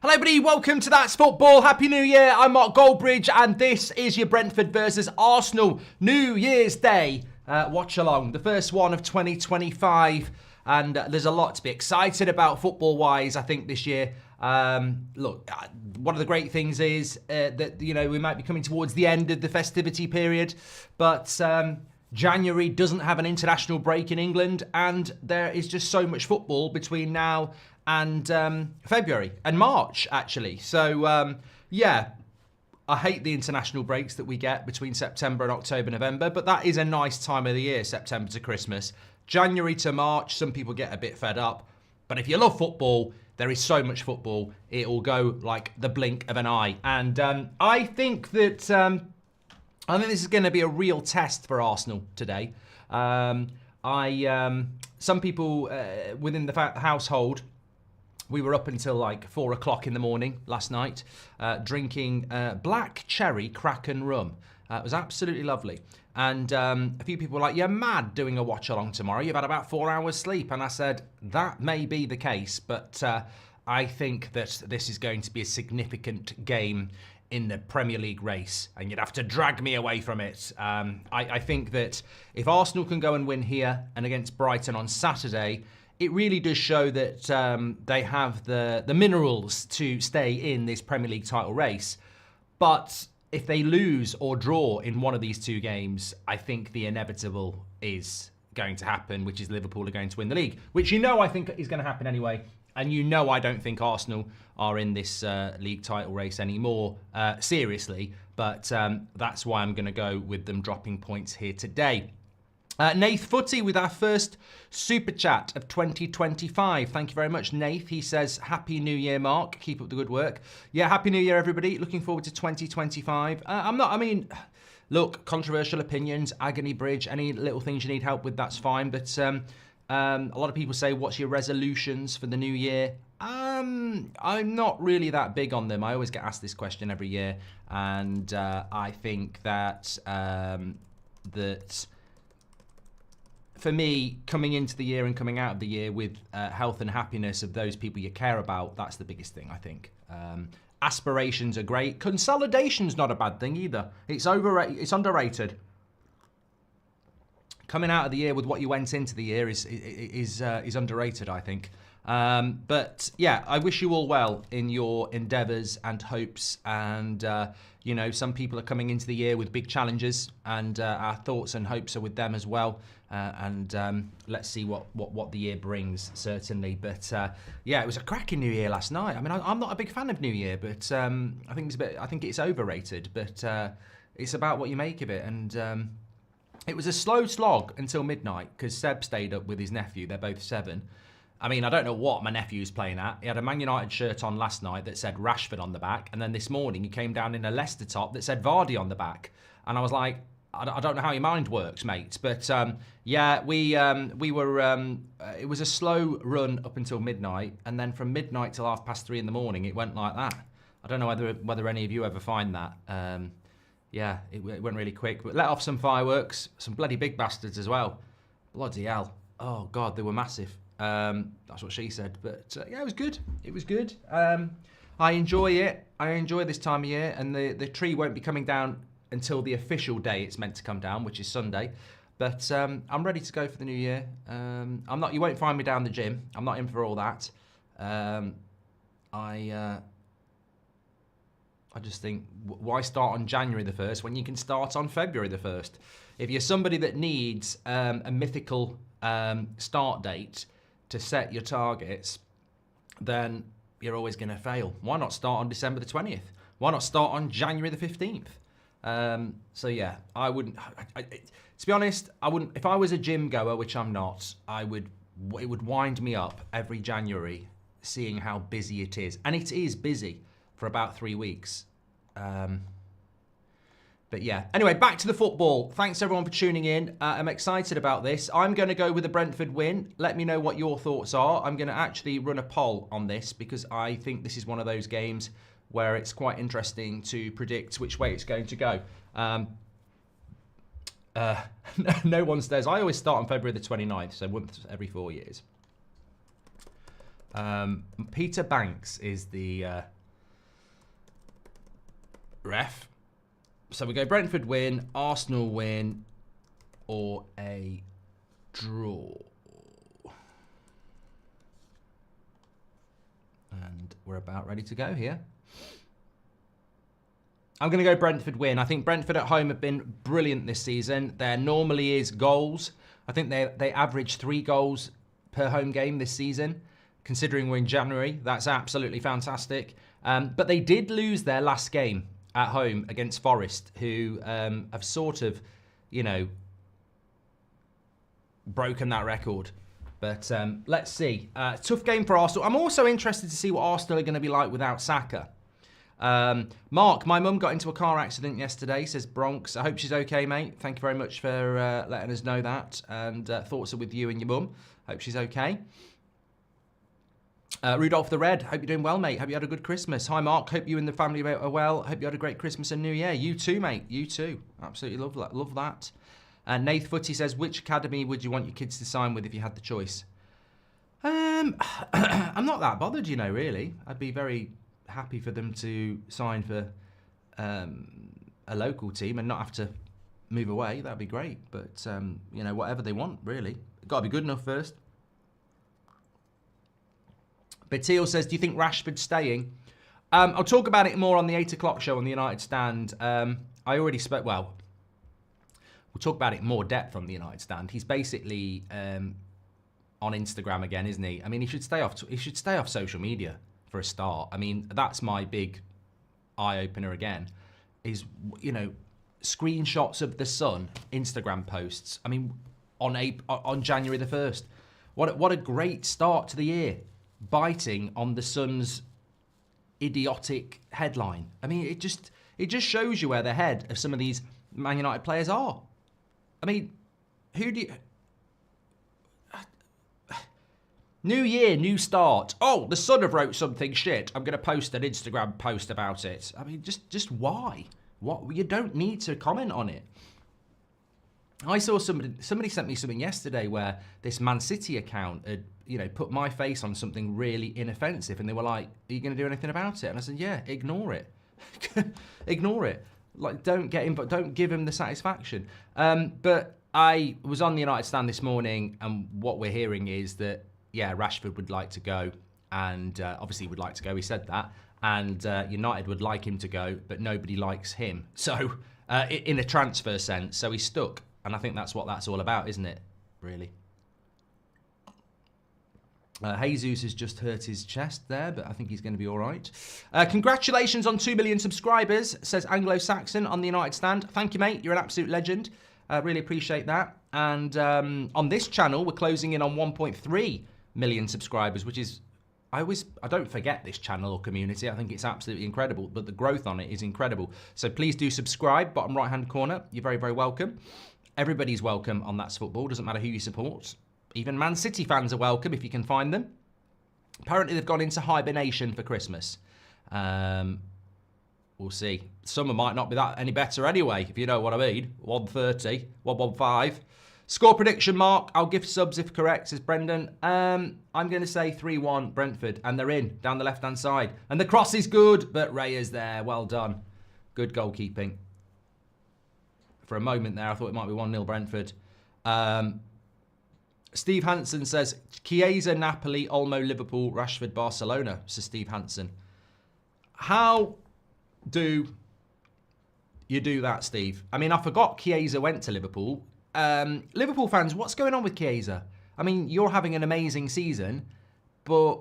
Hello everybody, welcome to That's Football. Happy New Year, I'm Mark Goldbridge and this is your Brentford versus Arsenal New Year's Day watch-along. The first one of 2025 and there's a lot to be excited about football-wise, I think, this year. Look, one of the great things is that, you know, we might be coming towards the end of the festivity period, but January doesn't have an international break in England and there is just so much football between now and February and March, actually. So, yeah, I hate the international breaks that we get between September and October, November, but that is a nice time of the year, September to Christmas. January to March, some people get a bit fed up. But if you love football, there is so much football, it will go like the blink of an eye. And I think that this is going to be a real test for Arsenal today. Some people within the household, we were up until like 4 o'clock in the morning last night, drinking black cherry Kraken rum. It was absolutely lovely. And a few people were like, you're mad doing a watch along tomorrow. You've had about 4 hours sleep. And I said, that may be the case, but I think that this is going to be a significant game in the Premier League race, and you'd have to drag me away from it. I think that if Arsenal can go and win here and against Brighton on Saturday, it really does show that they have the minerals to stay in this Premier League title race. But if they lose or draw in one of these two games, I think the inevitable is going to happen, which is Liverpool are going to win the league, which you know I think is going to happen anyway. And you know I don't think Arsenal are in this league title race anymore, seriously. But that's why I'm going to go with them dropping points here today. Nath Footy with our first super chat of 2025. Thank you very much, Nath. He says, Happy New Year, Mark. Keep up the good work. Yeah, Happy New Year, everybody. Looking forward to 2025. Look, controversial opinions, agony bridge, any little things you need help with, that's fine. But a lot of people say, what's your resolutions for the new year? I'm not really that big on them. I always get asked this question every year. And I think that for me, coming into the year and coming out of the year with health and happiness of those people you care about, that's the biggest thing, I think. Aspirations are great. Consolidation's not a bad thing either. It's underrated. Coming out of the year with what you went into the year is underrated, I think. But yeah, I wish you all well in your endeavours and hopes. And you know, some people are coming into the year with big challenges, and our thoughts and hopes are with them as well. Let's see what the year brings, certainly. But yeah, it was a cracking New Year last night. I mean, I'm not a big fan of New Year, but I think it's overrated. But it's about what you make of it. And it was a slow slog until midnight because Seb stayed up with his nephew. They're both 7. I mean, I don't know what my nephew's playing at. He had a Man United shirt on last night that said Rashford on the back. And then this morning he came down in a Leicester top that said Vardy on the back. And I was like, I don't know how your mind works, mate. But yeah, we were, it was a slow run up until midnight. And then from midnight till 3:30 in the morning, it went like that. I don't know whether any of you ever find that. Yeah, it went really quick. But let off some fireworks, some bloody big bastards as well. Bloody hell. Oh, God, they were massive. That's what she said. But yeah, it was good. It was good. I enjoy it. I enjoy this time of year. And the tree won't be coming down until the official day it's meant to come down, which is Sunday. But I'm ready to go for the new year. You won't find me down the gym. I'm not in for all that. I just think, why start on January the 1st when you can start on February the 1st? If you're somebody that needs a mythical start date to set your targets, then you're always going to fail. Why not start on December the 20th? Why not start on January the 15th? So yeah, I wouldn't. To be honest, I wouldn't. If I was a gym goer, which I'm not, it would wind me up every January seeing how busy it is, and it is busy for about 3 weeks. But yeah, anyway, back to the football. Thanks everyone for tuning in. I'm excited about this. I'm going to go with the Brentford win. Let me know what your thoughts are. I'm going to actually run a poll on this because I think this is one of those games where it's quite interesting to predict which way it's going to go. No one says. I always start on February the 29th, so once every 4 years. Peter Banks is the Ref. So we go Brentford win, Arsenal win, or a draw. And we're about ready to go here. I'm going to go Brentford win. I think Brentford at home have been brilliant this season. There normally is goals. I think they average 3 goals per home game this season. Considering we're in January, that's absolutely fantastic. But they did lose their last game at home against Forest, who have sort of, broken that record. But let's see. Tough game for Arsenal. I'm also interested to see what Arsenal are going to be like without Saka. Mark, my mum got into a car accident yesterday, says Bronx. I hope she's okay, mate. Thank you very much for letting us know that. And thoughts are with you and your mum. Hope she's okay. Rudolph the Red, hope you're doing well, mate. Hope you had a good Christmas. Hi, Mark. Hope you and the family are well. Hope you had a great Christmas and New Year. You too, mate. You too. Absolutely love that. Nath Footy says, which academy would you want your kids to sign with if you had the choice? I'm not that bothered, really. I'd be very happy for them to sign for a local team and not have to move away. That'd be great. But, whatever they want, really. Got to be good enough first. Batil says, do you think Rashford's staying? I'll talk about it more on the 8 o'clock show on the United Stand. I already spoke, we'll talk about it in more depth on the United Stand. He's basically on Instagram again, isn't he? I mean, he should stay off social media for a start. I mean, that's my big eye-opener again, is, screenshots of the Sun Instagram posts. I mean, on January the 1st. What a great start to the year. Biting on the Sun's idiotic headline. I mean, it just shows you where the head of some of these Man United players are. I mean, who do you... New year, new start. Oh, the Sun have wrote something shit. I'm going to post an Instagram post about it. I mean, just why? What? You don't need to comment on it. I saw somebody sent me something yesterday where this Man City account had, put my face on something really inoffensive, and they were like, "Are you going to do anything about it?" And I said, "Yeah, ignore it, ignore it. Like, don't give him the satisfaction." But I was on the United Stand this morning, and what we're hearing is that Rashford would like to go, and obviously would like to go. He said that, and United would like him to go, but nobody likes him. So in a transfer sense, so he's stuck. And I think that's what that's all about, isn't it? Really. Jesus has just hurt his chest there, but I think he's going to be all right. Congratulations on 2 million subscribers, says Anglo-Saxon on the United Stand. Thank you, mate. You're an absolute legend. Really appreciate that. And on this channel, we're closing in on 1.3 million subscribers, which is... I don't forget this channel or community. I think it's absolutely incredible, but the growth on it is incredible. So please do subscribe, bottom right-hand corner. You're very, very welcome. Everybody's welcome on That's Football. Doesn't matter who you support. Even Man City fans are welcome if you can find them. Apparently they've gone into hibernation for Christmas. We'll see. Summer might not be that any better anyway, if you know what I mean. 130, 115. Score prediction, Mark. I'll give subs if correct, says Brendan. I'm going to say 3-1 Brentford, and they're in down the left-hand side. And the cross is good, but Ray is there. Well done. Good goalkeeping. For a moment there, I thought it might be 1-0 Brentford. Steve Hansen says, Chiesa, Napoli, Olmo, Liverpool, Rashford, Barcelona, says Steve Hansen. How do you do that, Steve? I mean, I forgot Chiesa went to Liverpool. Liverpool fans, what's going on with Chiesa? I mean, you're having an amazing season, but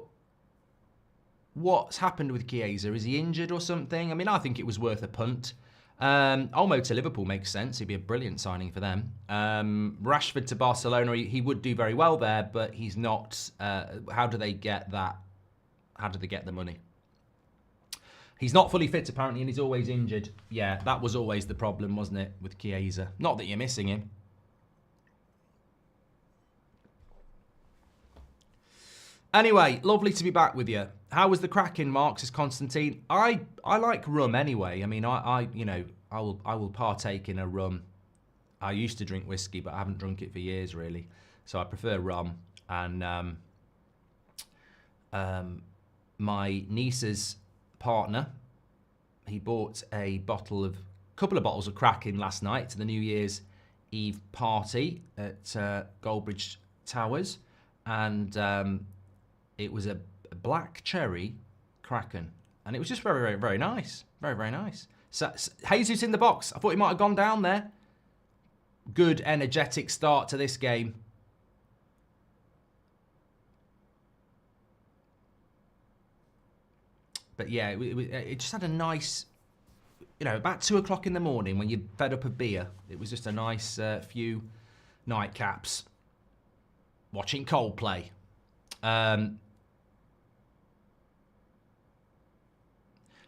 what's happened with Chiesa? Is he injured or something? I mean, I think it was worth a punt. Olmo to Liverpool makes sense. He'd be a brilliant signing for them. Rashford to Barcelona, he would do very well there, but he's not. How do they get that? How do they get the money? He's not fully fit, apparently, and he's always injured. Yeah, that was always the problem, wasn't it, with Chiesa? Not that you're missing him. Anyway, lovely to be back with you. How was the cracking, Mark? Says Constantine. I like rum anyway. I mean, I will partake in a rum. I used to drink whiskey, but I haven't drunk it for years, really. So I prefer rum. And my niece's partner he bought a couple of bottles of Kraken last night to the New Year's Eve party at Goldbridge Towers, and it was a black cherry Kraken, and it was just very, very, very nice. Very, very nice. So, Jesus in the box. I thought he might have gone down there. Good, energetic start to this game. But yeah, it just had a nice, about 2 o'clock in the morning when you're fed up of beer. It was just a nice few nightcaps. Watching Coldplay.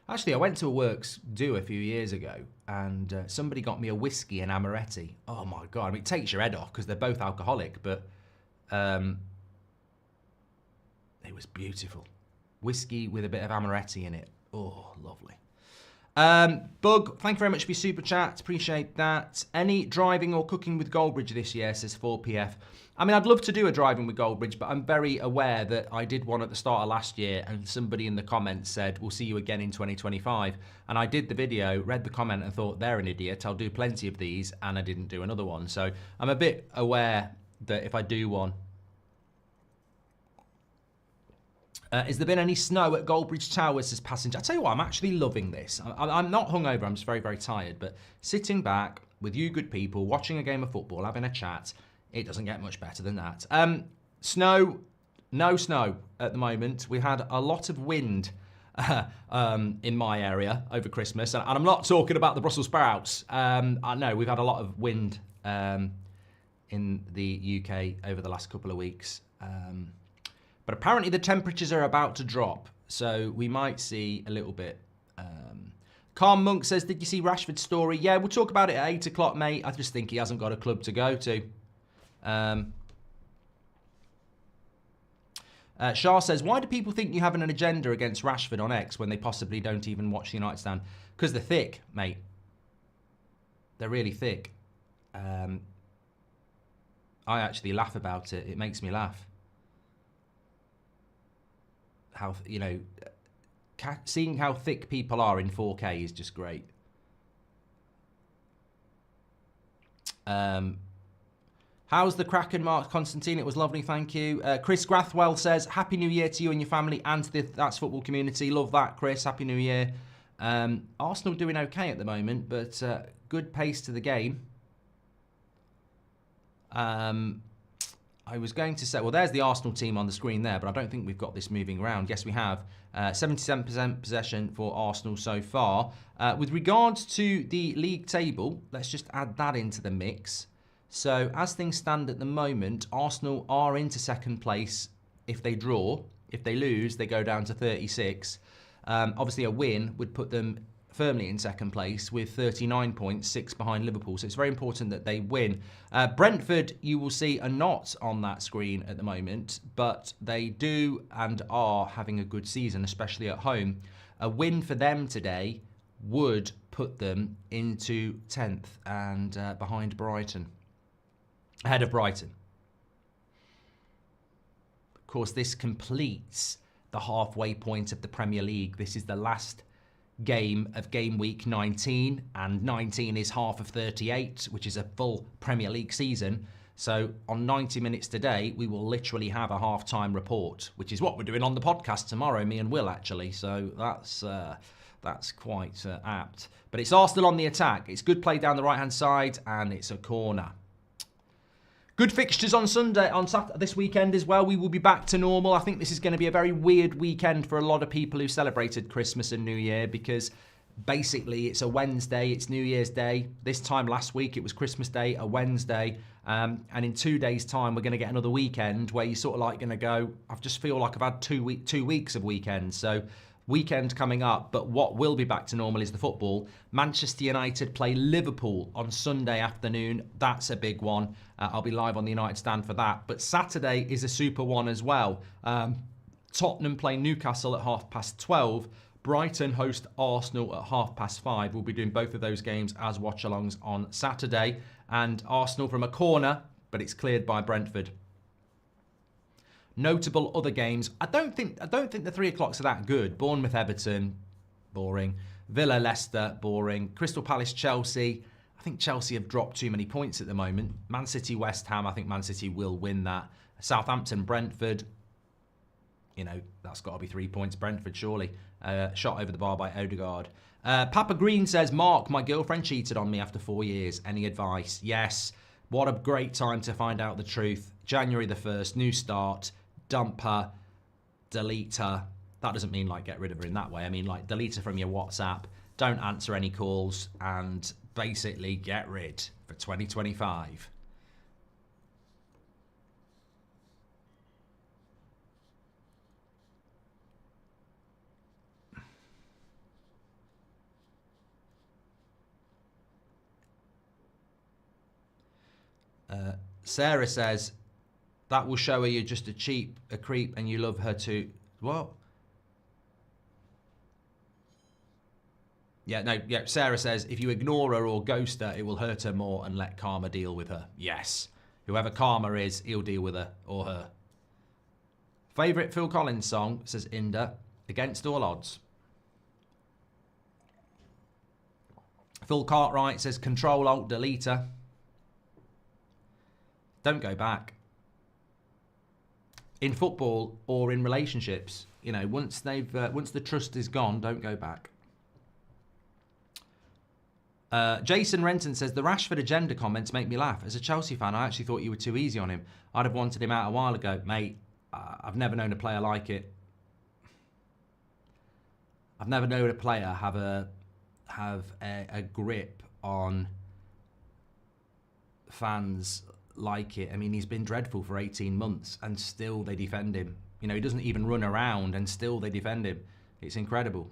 Actually, I went to a works do a few years ago, and somebody got me a whiskey and amaretti. Oh my God, I mean, it takes your head off because they're both alcoholic, but it was beautiful. Whiskey with a bit of amaretti in it. Oh, lovely. Bug, thank you very much for your super chat. Appreciate that. Any driving or cooking with Goldbridge this year, says 4PF. I mean, I'd love to do a driving with Goldbridge, but I'm very aware that I did one at the start of last year, and somebody in the comments said, we'll see you again in 2025. And I did the video, read the comment, and thought, they're an idiot. I'll do plenty of these, and I didn't do another one. So I'm a bit aware that if I do one. Has there been any snow at Goldbridge Towers as passenger? I tell you what, I'm actually loving this. I'm not hungover, I'm just very, very tired. But sitting back with you good people, watching a game of football, having a chat, it doesn't get much better than that. Snow, no snow at the moment. We had a lot of wind in my area over Christmas. And I'm not talking about the Brussels sprouts. I know we've had a lot of wind in the UK over the last couple of weeks. But apparently the temperatures are about to drop, so we might see a little bit. Calm Monk says, did you see Rashford's story? Yeah, we'll talk about it at 8 o'clock, mate. I just think he hasn't got a club to go to. Shah says, why do people think you have an agenda against Rashford on X when they possibly don't even watch the United stand? Because they're thick, mate. They're really thick. I actually laugh about it. It makes me laugh. How, seeing how thick people are in 4K is just great. How's the Kraken, Mark Constantine? It was lovely, thank you. Chris Grathwell says, Happy New Year to you and your family and to the That's Football community. Love that, Chris. Happy New Year. Arsenal doing okay at the moment, but good pace to the game. I was going to say, well, there's the Arsenal team on the screen there, but I don't think we've got this moving around. Yes, we have. 77% possession for Arsenal so far. With regards to the league table, let's just add that into the mix. So as things stand at the moment, Arsenal are into second place if they draw. If they lose, they go down to 36. Obviously, a win would put them firmly in second place with 39 points, 6 behind Liverpool. So it's very important that they win. Brentford, you will see, are not on that screen at the moment, but they do and are having a good season, especially at home. A win for them today would put them into 10th and behind Brighton, ahead of Brighton. Of course, this completes the halfway point of the Premier League. This is the last game of game week 19, and 19 is half of 38, which is a full Premier League season. So on 90 minutes today, we will literally have a half-time report, which is what we're doing on the podcast tomorrow, me and Will, actually. So that's quite apt. But it's Arsenal on the attack. It's good play down the right-hand side, and it's a corner. Good fixtures on Sunday, on Saturday, this weekend as well. We will be back to normal. I think this is going to be a very weird weekend for a lot of people who celebrated Christmas and New Year, because basically it's a Wednesday, it's New Year's Day. This time last week it was Christmas Day, a Wednesday. And in 2 days' time we're going to get another weekend where you're sort of like going to go, I just feel like I've had 2 weeks of weekends. So weekend coming up, but what will be back to normal is the football. Manchester United play Liverpool on Sunday afternoon. That's a big one. I'll be live on the United stand for that. But Saturday is a super one as well. Tottenham play Newcastle at 12:30. Brighton host Arsenal at 5:30. We'll be doing both of those games as watch-alongs on Saturday. And Arsenal from a corner, but it's cleared by Brentford. Notable other games. I don't think the 3 o'clocks are that good. Bournemouth, Everton, boring. Villa, Leicester, boring. Crystal Palace, Chelsea. I think Chelsea have dropped too many points at the moment. Man City, West Ham. I think Man City will win that. Southampton, Brentford. You know, that's got to be 3 points. Brentford, surely. Shot over the bar by Odegaard. Papa Green says, Mark, my girlfriend cheated on me after 4 years. Any advice? Yes. What a great time to find out the truth. January the 1st, new start. Dump her. Delete her. That doesn't mean like get rid of her in that way. I mean like delete her from your WhatsApp. Don't answer any calls and basically get rid for 2025. Sarah says, that will show her you're just a creep, and you love her too. What? Yeah, Sarah says, if you ignore her or ghost her, it will hurt her more and let karma deal with her. Yes. Whoever karma is, he'll deal with her or her. Favourite Phil Collins song, says Inda, Against All Odds. Phil Cartwright says, Control-Alt-Delete her. Don't go back. In football or in relationships, you know, once the trust is gone, don't go back. Jason Renton says, the Rashford agenda comments make me laugh. As a Chelsea fan, I actually thought you were too easy on him. I'd have wanted him out a while ago. Mate, I've never known a player like it. I've never known a player have a grip on fans like it. I mean, he's been dreadful for 18 months and still they defend him. You know, he doesn't even run around and still they defend him. It's incredible.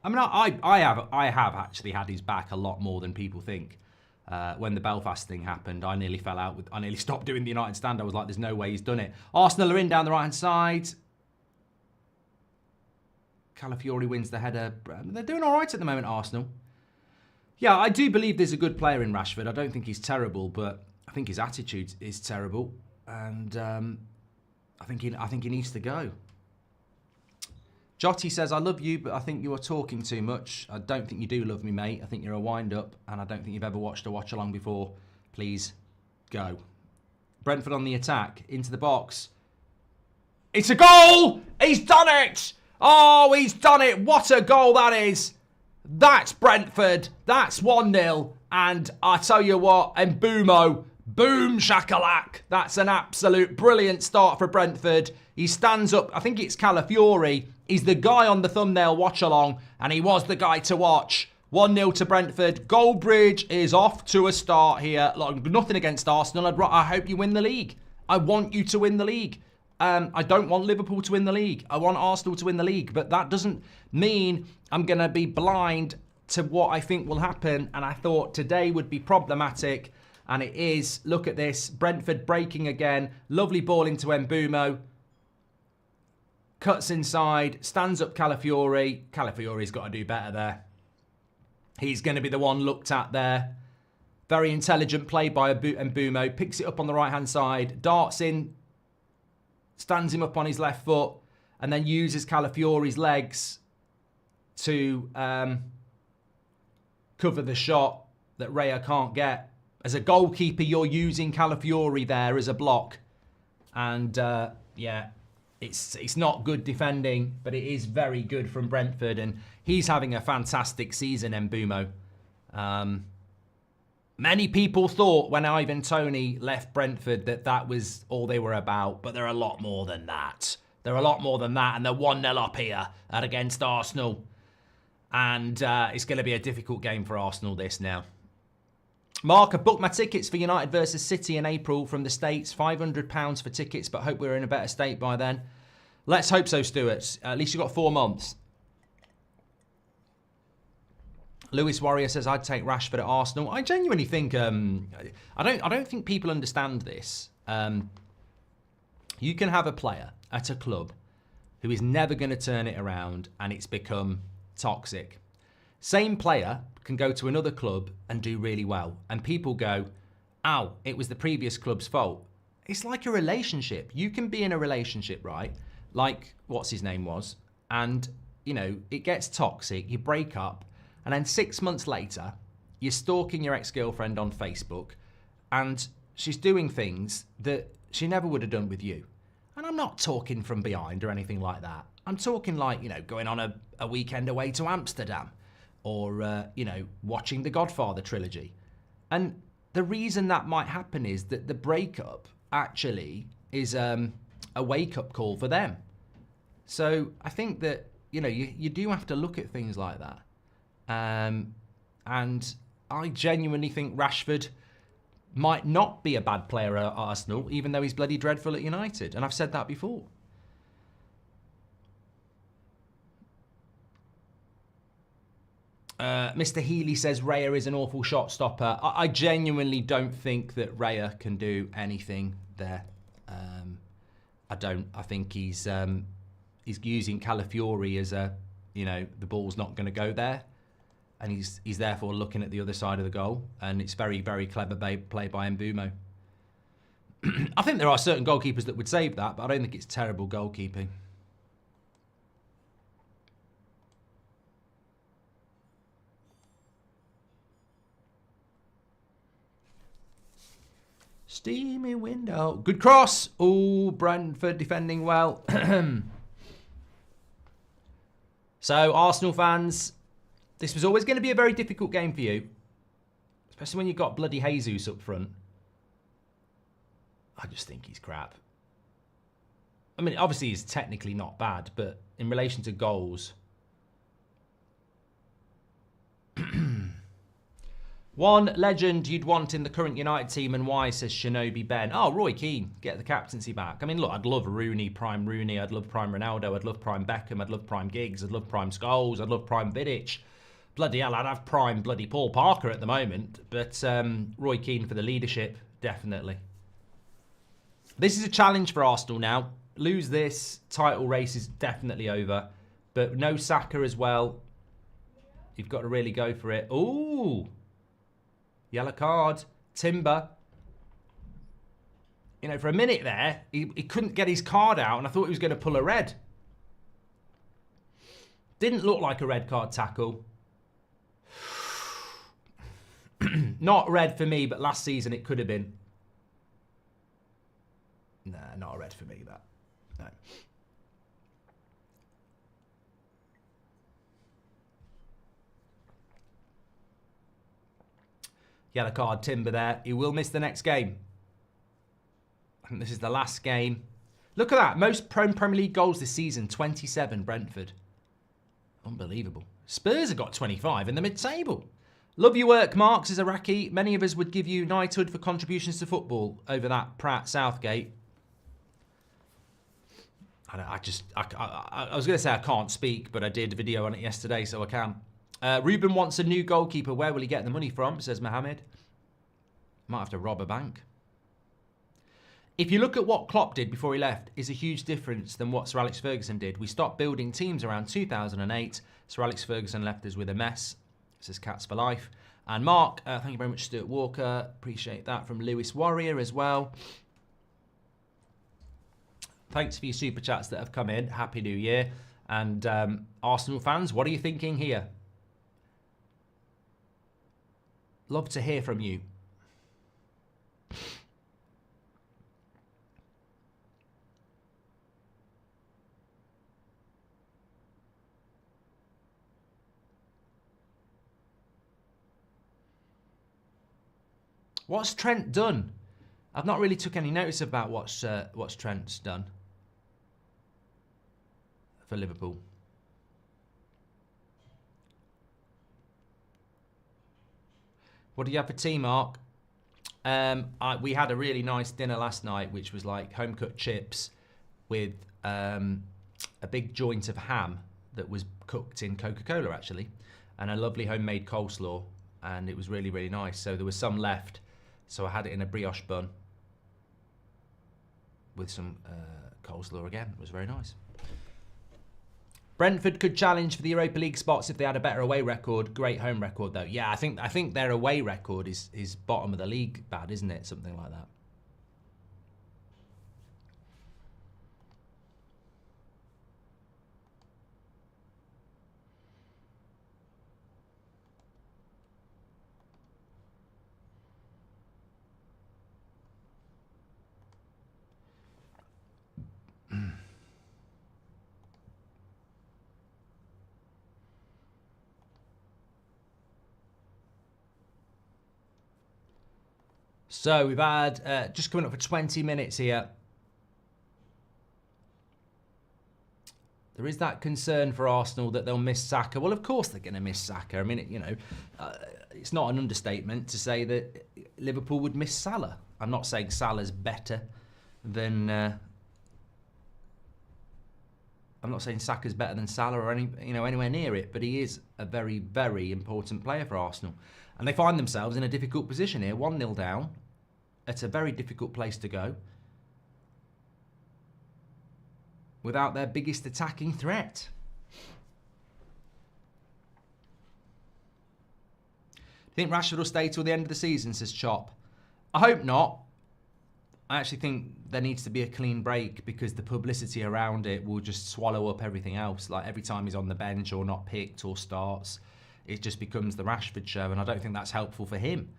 I mean, I have actually had his back a lot more than people think. When the Belfast thing happened, I nearly fell out. I nearly stopped doing the United stand. I was like, there's no way he's done it. Arsenal are in down the right-hand side. Calafiori wins the header. They're doing all right at the moment, Arsenal. Yeah, I do believe there's a good player in Rashford. I don't think he's terrible, but I think his attitude is terrible. And I think he needs to go. Jotty says, I love you, but I think you are talking too much. I don't think you do love me, mate. I think you're a wind-up, and I don't think you've ever watched a watch-along before. Please, go. Brentford on the attack, into the box. It's a goal! He's done it! Oh, he's done it! What a goal that is! That's Brentford. That's 1-0. And I tell you what, Mbumo, boom shakalak. That's an absolute brilliant start for Brentford. He stands up, I think it's Calafiori. He's the guy on the thumbnail watch-along, and he was the guy to watch. 1-0 to Brentford. Goldbridge is off to a start here. Look, nothing against Arsenal. I hope you win the league. I want you to win the league. I don't want Liverpool to win the league. I want Arsenal to win the league. But that doesn't mean I'm going to be blind to what I think will happen. And I thought today would be problematic. And it is. Look at this. Brentford breaking again. Lovely ball into Mbumo. Cuts inside, stands up Calafiori. Calafiori's got to do better there. He's going to be the one looked at there. Very intelligent play by Mbumo. Picks it up on the right-hand side. Darts in. Stands him up on his left foot. And then uses Calafiori's legs to cover the shot that Raya can't get. As a goalkeeper, you're using Calafiori there as a block. And, yeah... It's not good defending, but it is very good from Brentford, and he's having a fantastic season, Mbumo. Many people thought when Ivan Toney left Brentford that was all they were about, but they're a lot more than that. They're a lot more than that, and they're 1-0 up here against Arsenal. And it's going to be a difficult game for Arsenal, this now. Mark, I've booked my tickets for United versus City in April from the States. £500 for tickets, but hope we're in a better state by then. Let's hope so, Stuart. At least you've got 4 months. Lewis Warrior says, I'd take Rashford at Arsenal. I genuinely think, I don't think people understand this. You can have a player at a club who is never going to turn it around and it's become toxic. Same player can go to another club and do really well. And people go, ow, it was the previous club's fault. It's like a relationship. You can be in a relationship, right? Like, what's his name was. And you know, it gets toxic, you break up, and then 6 months later, you're stalking your ex-girlfriend on Facebook, and she's doing things that she never would have done with you. And I'm not talking from behind or anything like that. I'm talking like, you know, going on a weekend away to Amsterdam, or, you know, watching the Godfather trilogy. And the reason that might happen is that the breakup actually is a wake-up call for them. So I think that, you know, you do have to look at things like that. And I genuinely think Rashford might not be a bad player at Arsenal, even though he's bloody dreadful at United. And I've said that before. Mr. Healy says Raya is an awful shot stopper. I genuinely don't think that Raya can do anything there. I don't. I think he's using Calafiori as a, you know, the ball's not going to go there, and he's therefore looking at the other side of the goal, and it's very, very clever play by Mbumo. I think there are certain goalkeepers that would save that, but I don't think it's terrible goalkeeping. Steamy window. Good cross. Oh, Brentford defending well. So, Arsenal fans, this was always going to be a very difficult game for you, especially when you've got bloody Jesus up front. I just think he's crap. I mean, obviously he's technically not bad, but in relation to goals... One legend you'd want in the current United team and why, says Shinobi Ben. Oh, Roy Keane, get the captaincy back. I mean, look, I'd love Rooney, prime Rooney. I'd love prime Ronaldo. I'd love prime Beckham. I'd love prime Giggs. I'd love prime Scholes. I'd love prime Vidic. Bloody hell, I'd have prime bloody Paul Parker at the moment. But Roy Keane for the leadership, definitely. This is a challenge for Arsenal now. Lose this, title race is definitely over. But no Saka as well. You've got to really go for it. Ooh. Yellow card. Timber. You know, for a minute there, he couldn't get his card out, and I thought he was going to pull a red. Didn't look like a red card tackle. Not red for me, but last season it could have been. Nah, not a red for me, that. No. Yellow card, Timber there. He will miss the next game. I think this is the last game. Look at that. Most Premier League goals this season, 27, Brentford. Unbelievable. Spurs have got 25 in the mid-table. Love your work, Mark, says Iraqi. Many of us would give you knighthood for contributions to football over that Pratt Southgate. I was going to say I can't speak, but I did a video on it yesterday, so I can. Ruben wants a new goalkeeper. Where will he get the money from, says Mohammed. Might have to rob a bank. If you look at what Klopp did before he left, is a huge difference than what Sir Alex Ferguson did. We stopped building teams around 2008. Sir Alex Ferguson left us with a mess, says Cats for Life. And Mark, thank you very much, Stuart Walker. Appreciate that from Lewis Warrior as well. Thanks for your super chats that have come in. Happy New Year. And Arsenal fans, what are you thinking here? Love to hear from you. What's Trent done? I've not really took any notice about what's Trent's done for Liverpool. What do you have for tea, Mark? We had a really nice dinner last night, which was like home-cut chips with a big joint of ham that was cooked in Coca-Cola, actually, and a lovely homemade coleslaw, and it was really, really nice. So there was some left, so I had it in a brioche bun with some coleslaw again. It was very nice. Brentford could challenge for the Europa League spots if they had a better away record. Great home record, though. Yeah, I think their away record is bottom of the league bad, isn't it? Something like that. So we've had, just coming up for 20 minutes here. There is that concern for Arsenal that they'll miss Saka. Well, of course they're going to miss Saka. I mean, it's not an understatement to say that Liverpool would miss Salah. I'm not saying Salah's better than... I'm not saying Saka's better than Salah or anywhere near it, but he is a very, very important player for Arsenal. And they find themselves in a difficult position here, 1-0 down. It's a very difficult place to go without their biggest attacking threat. Do you think Rashford will stay till the end of the season, says Chop? I hope not. I actually think there needs to be a clean break because the publicity around it will just swallow up everything else. Like every time he's on the bench or not picked or starts, it just becomes the Rashford show, and I don't think that's helpful for him.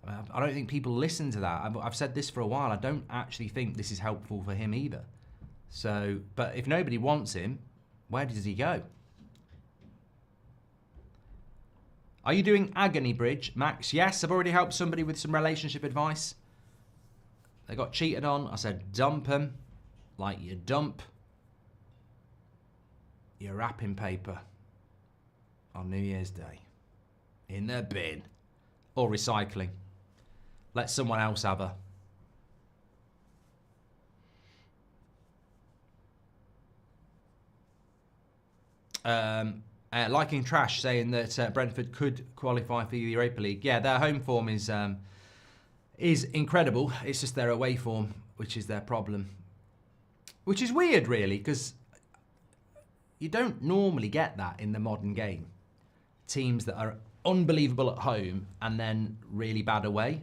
I don't think people listen to that. I've said this for a while. I don't actually think this is helpful for him either. So, but if nobody wants him, where does he go? Are you doing Agony Bridge, Max? Yes, I've already helped somebody with some relationship advice. They got cheated on. I said, dump them like you dump your wrapping paper on New Year's Day. In the bin. Or recycling. Let someone else have her. Liking Trash saying that Brentford could qualify for the Europa League. Yeah, their home form is incredible. It's just their away form, which is their problem. Which is weird, really, because you don't normally get that in the modern game. Teams that are unbelievable at home and then really bad away.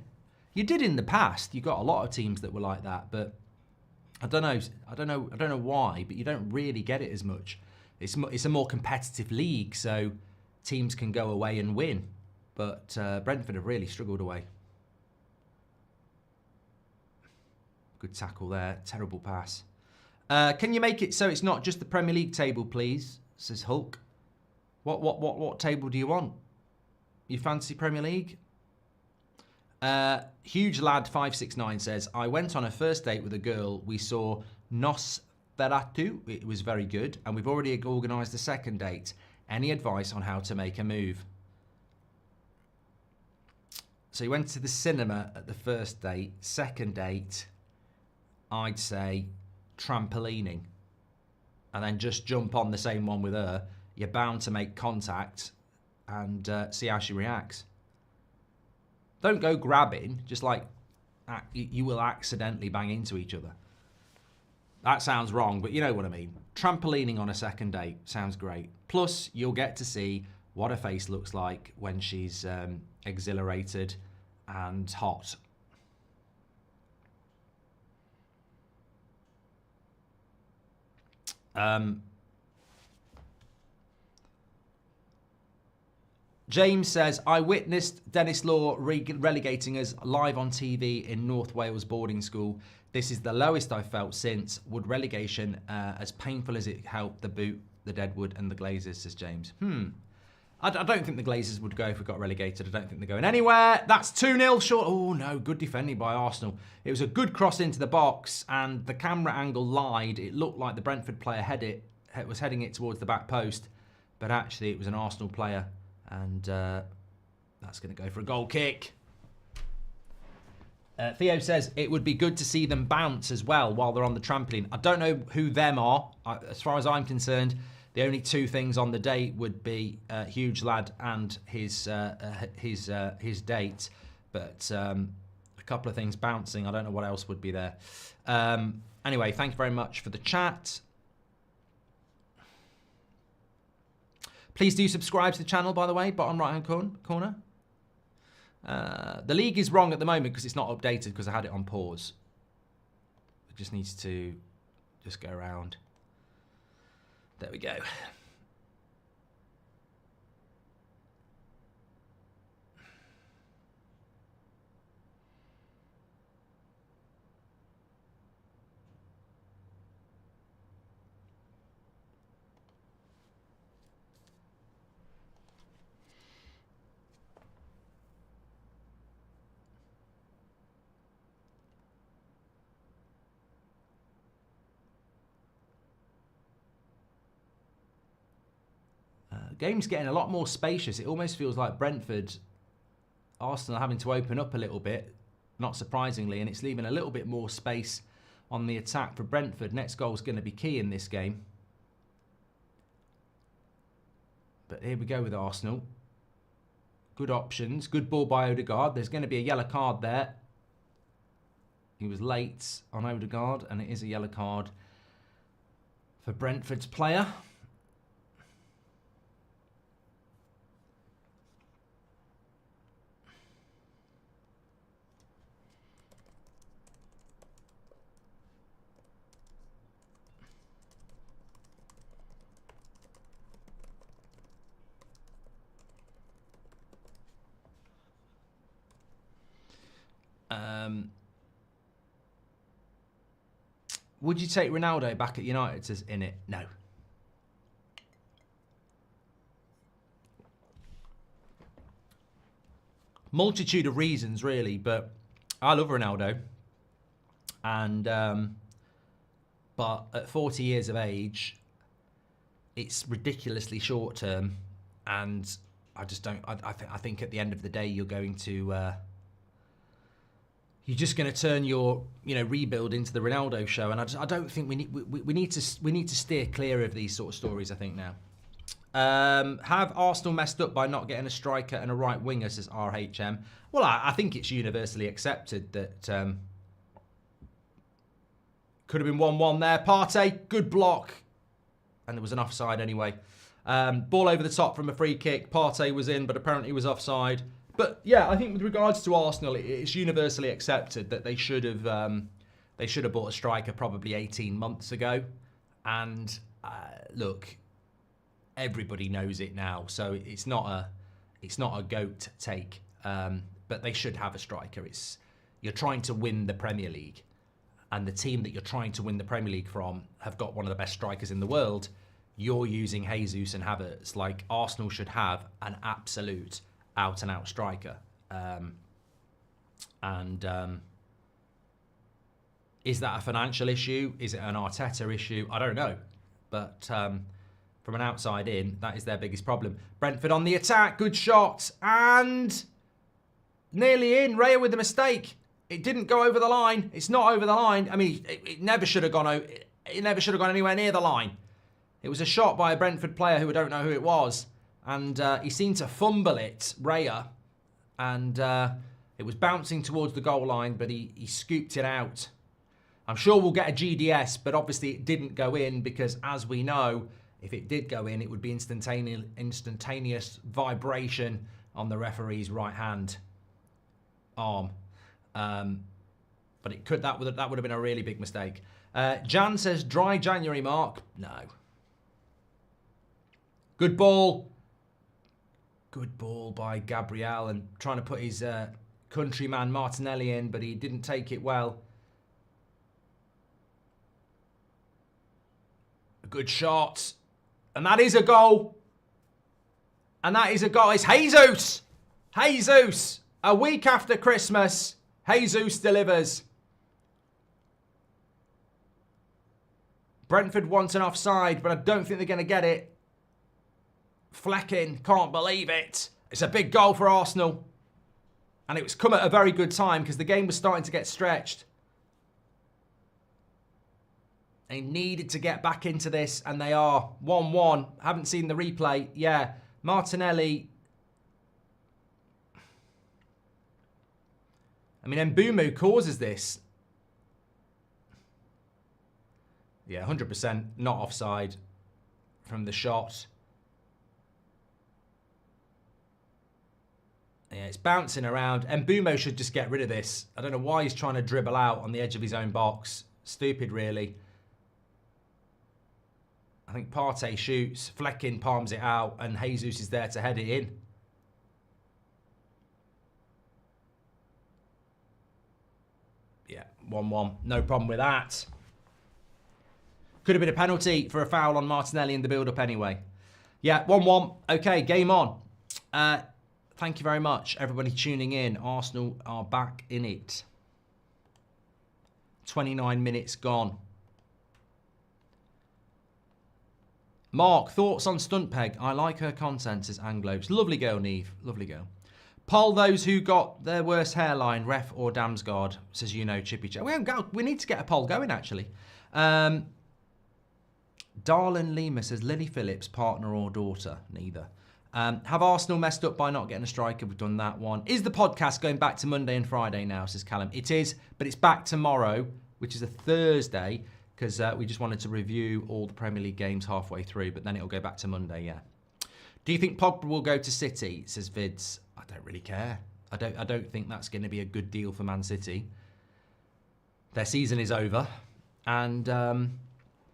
You did in the past. You got a lot of teams that were like that, but I don't know why, but you don't really get it as much. It's a more competitive league, so teams can go away and win. But Brentford have really struggled away. Good tackle there. Terrible pass. Can you make it so it's not just the Premier League table, please? Says Hulk. What table do you want? You fancy Premier League? Huge Lad 569 says, I went on a first date with a girl. We saw Nosferatu. It was very good. And we've already organised a second date. Any advice on how to make a move? So you went to the cinema at the first date. Second date, I'd say trampolining. And then just jump on the same one with her. You're bound to make contact and see how she reacts. Don't go grabbing, just like you will accidentally bang into each other. That sounds wrong, but you know what I mean. Trampolining on a second date sounds great. Plus, you'll get to see what her face looks like when she's exhilarated and hot. James says, I witnessed Dennis Law relegating us live on TV in North Wales boarding school. This is the lowest I've felt since. Would relegation, as painful as it helped the Boot, the Deadwood and the Glazers, says James. I don't think the Glazers would go if we got relegated. I don't think they're going anywhere. That's 2-0 short. Oh, no, good defending by Arsenal. It was a good cross into the box, and the camera angle lied. It looked like the Brentford player was heading it towards the back post, but actually it was an Arsenal player, and that's going to go for a goal kick. Theo says, it would be good to see them bounce as well while they're on the trampoline. I don't know who them are. As far as I'm concerned, the only two things on the date would be Huge Lad and his date. But a couple of things bouncing. I don't know what else would be there. Anyway, thank you very much for the chat. Please do subscribe to the channel, by the way, bottom right-hand corner. The league is wrong at the moment because it's not updated because I had it on pause. It just needs to just go around. There we go. The game's getting a lot more spacious. It almost feels like Brentford, Arsenal are having to open up a little bit, not surprisingly, and it's leaving a little bit more space on the attack for Brentford. Next goal's going to be key in this game. But here we go with Arsenal. Good options. Good ball by Odegaard. There's going to be a yellow card there. He was late on Odegaard, and it is a yellow card for Brentford's player. Would you take Ronaldo back at United as in it? No. Multitude of reasons, really, but I love Ronaldo. And but at 40 years of age, it's ridiculously short term, and I just don't. I think at the end of the day, you're going to. You're just going to turn your, rebuild into the Ronaldo show, and I don't think we need to steer clear of these sort of stories. I think now. Have Arsenal messed up by not getting a striker and a right winger, says RHM. Well, I think it's universally accepted that could have been 1-1 there. Partey, good block, and there was an offside anyway. Ball over the top from a free kick. Partey was in, but apparently was offside. But yeah, I think with regards to Arsenal, it's universally accepted that they should have bought a striker probably 18 months ago. And look, everybody knows it now, so it's not a goat take. But they should have a striker. You're trying to win the Premier League, and the team that you're trying to win the Premier League from have got one of the best strikers in the world. You're using Jesus and Havertz. Like, Arsenal should have an absolute out-and-out striker. Is that a financial issue? Is it an Arteta issue? I don't know. But from an outside in, that is their biggest problem. Brentford on the attack. Good shot. And nearly in. Raya with the mistake. It didn't go over the line. It's not over the line. I mean, it never should have gone out. It never should have gone anywhere near the line. It was a shot by a Brentford player who I don't know who it was. And he seemed to fumble it, Raya, and it was bouncing towards the goal line, but he scooped it out. I'm sure we'll get a GDS, but obviously it didn't go in because, as we know, if it did go in, it would be instantaneous vibration on the referee's right hand arm. But that would have been a really big mistake. Jan says, dry January, Mark. No. Good ball. Good ball by Gabriel, and trying to put his countryman Martinelli in, but he didn't take it well. A good shot. And that is a goal. And that is a goal. It's Jesus. Jesus. A week after Christmas, Jesus delivers. Brentford wants an offside, but I don't think they're going to get it. Flecking, can't believe it. It's a big goal for Arsenal. And it was come at a very good time because the game was starting to get stretched. They needed to get back into this, and they are. 1-1. Haven't seen the replay. Yeah, Martinelli. I mean, Mbumu causes this. Yeah, 100% not offside from the shot. Yeah, it's bouncing around. Mbumo should just get rid of this. I don't know why he's trying to dribble out on the edge of his own box. Stupid, really. I think Partey shoots, Flecking palms it out, and Jesus is there to head it in. Yeah, 1-1. No problem with that. Could have been a penalty for a foul on Martinelli in the build-up anyway. Yeah, 1-1. Okay, game on. Thank you very much, everybody tuning in. Arsenal are back in it. 29 minutes gone. Mark, thoughts on Stunt Peg? I like her content, says Anglo. It's a lovely girl, Neve. Lovely girl. Poll those who got their worst hairline, Ref or Damsgaard, says Chippy Chat. We need to get a poll going, actually. Darlin Lima says Lily Phillips, partner or daughter? Neither. Have Arsenal messed up by not getting a striker? We've done that one. Is the podcast going back to Monday and Friday now, says Callum? It is, but it's back tomorrow, which is a Thursday, because we just wanted to review all the Premier League games halfway through, but then it'll go back to Monday, yeah. Do you think Pogba will go to City, says Vids? I don't really care. I don't think that's going to be a good deal for Man City. Their season is over, and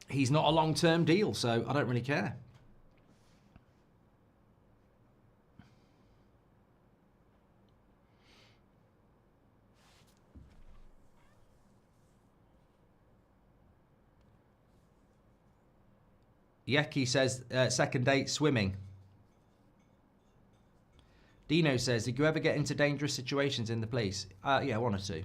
he's not a long-term deal, so I don't really care. Yeki says, second date, swimming. Dino says, did you ever get into dangerous situations in the police? Yeah, one or two.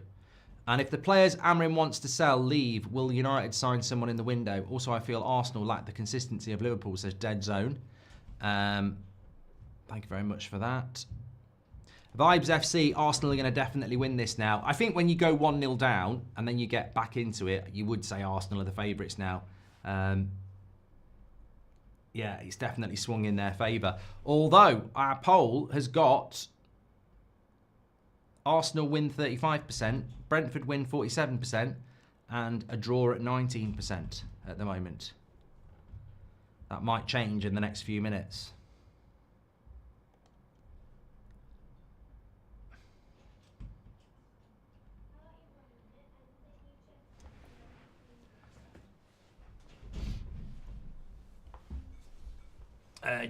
And if the players Amrin wants to sell leave, will United sign someone in the window? Also, I feel Arsenal lack the consistency of Liverpool, says Dead Zone. Thank you very much for that. Vibes FC, Arsenal are going to definitely win this now. I think when you go 1-0 down and then you get back into it, you would say Arsenal are the favourites now. Yeah, it's definitely swung in their favour. Although our poll has got Arsenal win 35%, Brentford win 47%, and a draw at 19% at the moment. That might change in the next few minutes.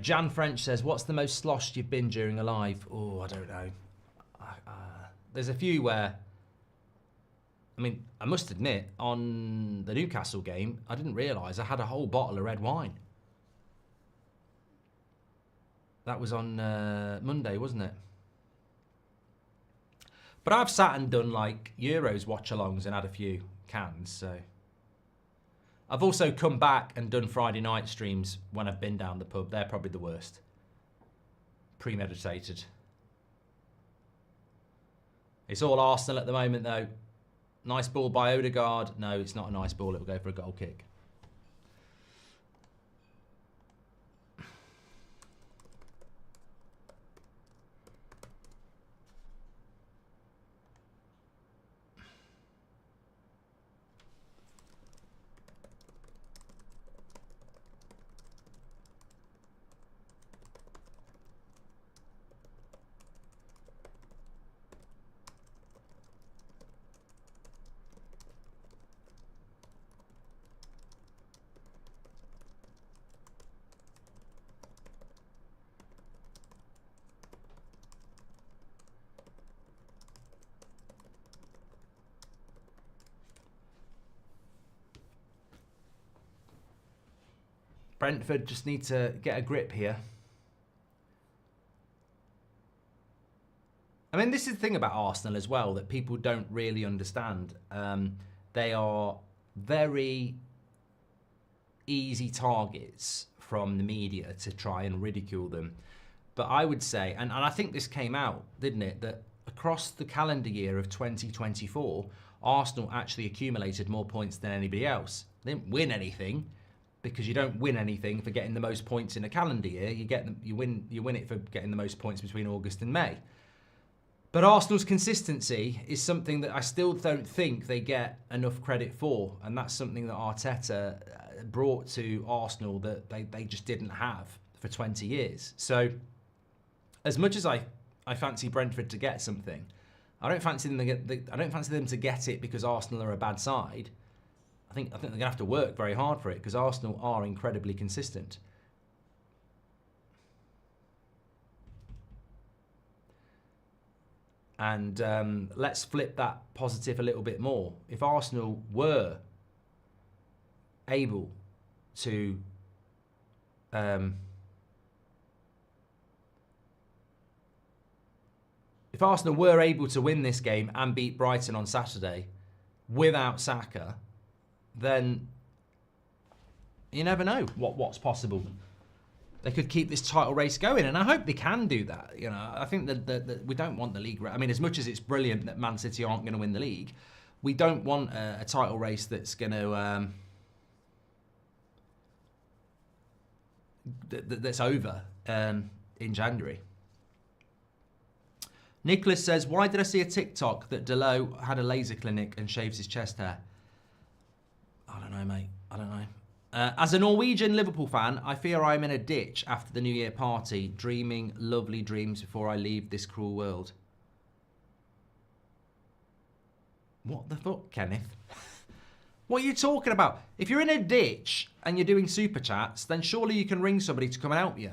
Jan French says, what's the most sloshed you've been during a live? Oh, I don't know. There's a few where, I mean, I must admit, on the Newcastle game, I didn't realise I had a whole bottle of red wine. That was on Monday, wasn't it? But I've sat and done like Euros watch-alongs and had a few cans, so... I've also come back and done Friday night streams when I've been down the pub. They're probably the worst. Premeditated. It's all Arsenal at the moment, though. Nice ball by Odegaard. No, it's not a nice ball. It'll go for a goal kick. Brentford just need to get a grip here. I mean, this is the thing about Arsenal as well that people don't really understand. They are very easy targets from the media to try and ridicule them. But I would say, and I think this came out, didn't it, that across the calendar year of 2024, Arsenal actually accumulated more points than anybody else. They didn't win anything, because you don't win anything for getting the most points in a calendar year. You win it for getting the most points between August and May. But Arsenal's consistency is something that I still don't think they get enough credit for, and that's something that Arteta brought to Arsenal that they just didn't have for 20 years. So, as much as I fancy Brentford to get something, I don't fancy them to get it because Arsenal are a bad side. I think they're going to have to work very hard for it because Arsenal are incredibly consistent. And let's flip that positive a little bit more. If Arsenal were able to win this game and beat Brighton on Saturday without Saka, then You never know what's possible. They could keep this title race going, and I hope they can do that. You know, I think that we don't want the league. I mean, as much as it's brilliant that Man City aren't going to win the league, we don't want a title race that's going to that's over in January. Nicholas says, why did I see a TikTok that Delo had a laser clinic and shaves his chest hair? I don't know, mate. I don't know. As a Norwegian Liverpool fan, I fear I'm in a ditch after the New Year party, dreaming lovely dreams before I leave this cruel world. What the fuck, Kenneth? What are you talking about? If you're in a ditch and you're doing super chats, then surely you can ring somebody to come and help you.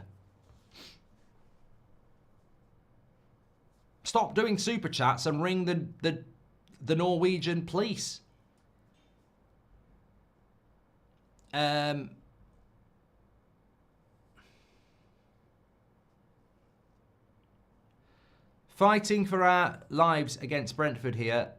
Stop doing super chats and ring the Norwegian police. Fighting for our lives against Brentford here.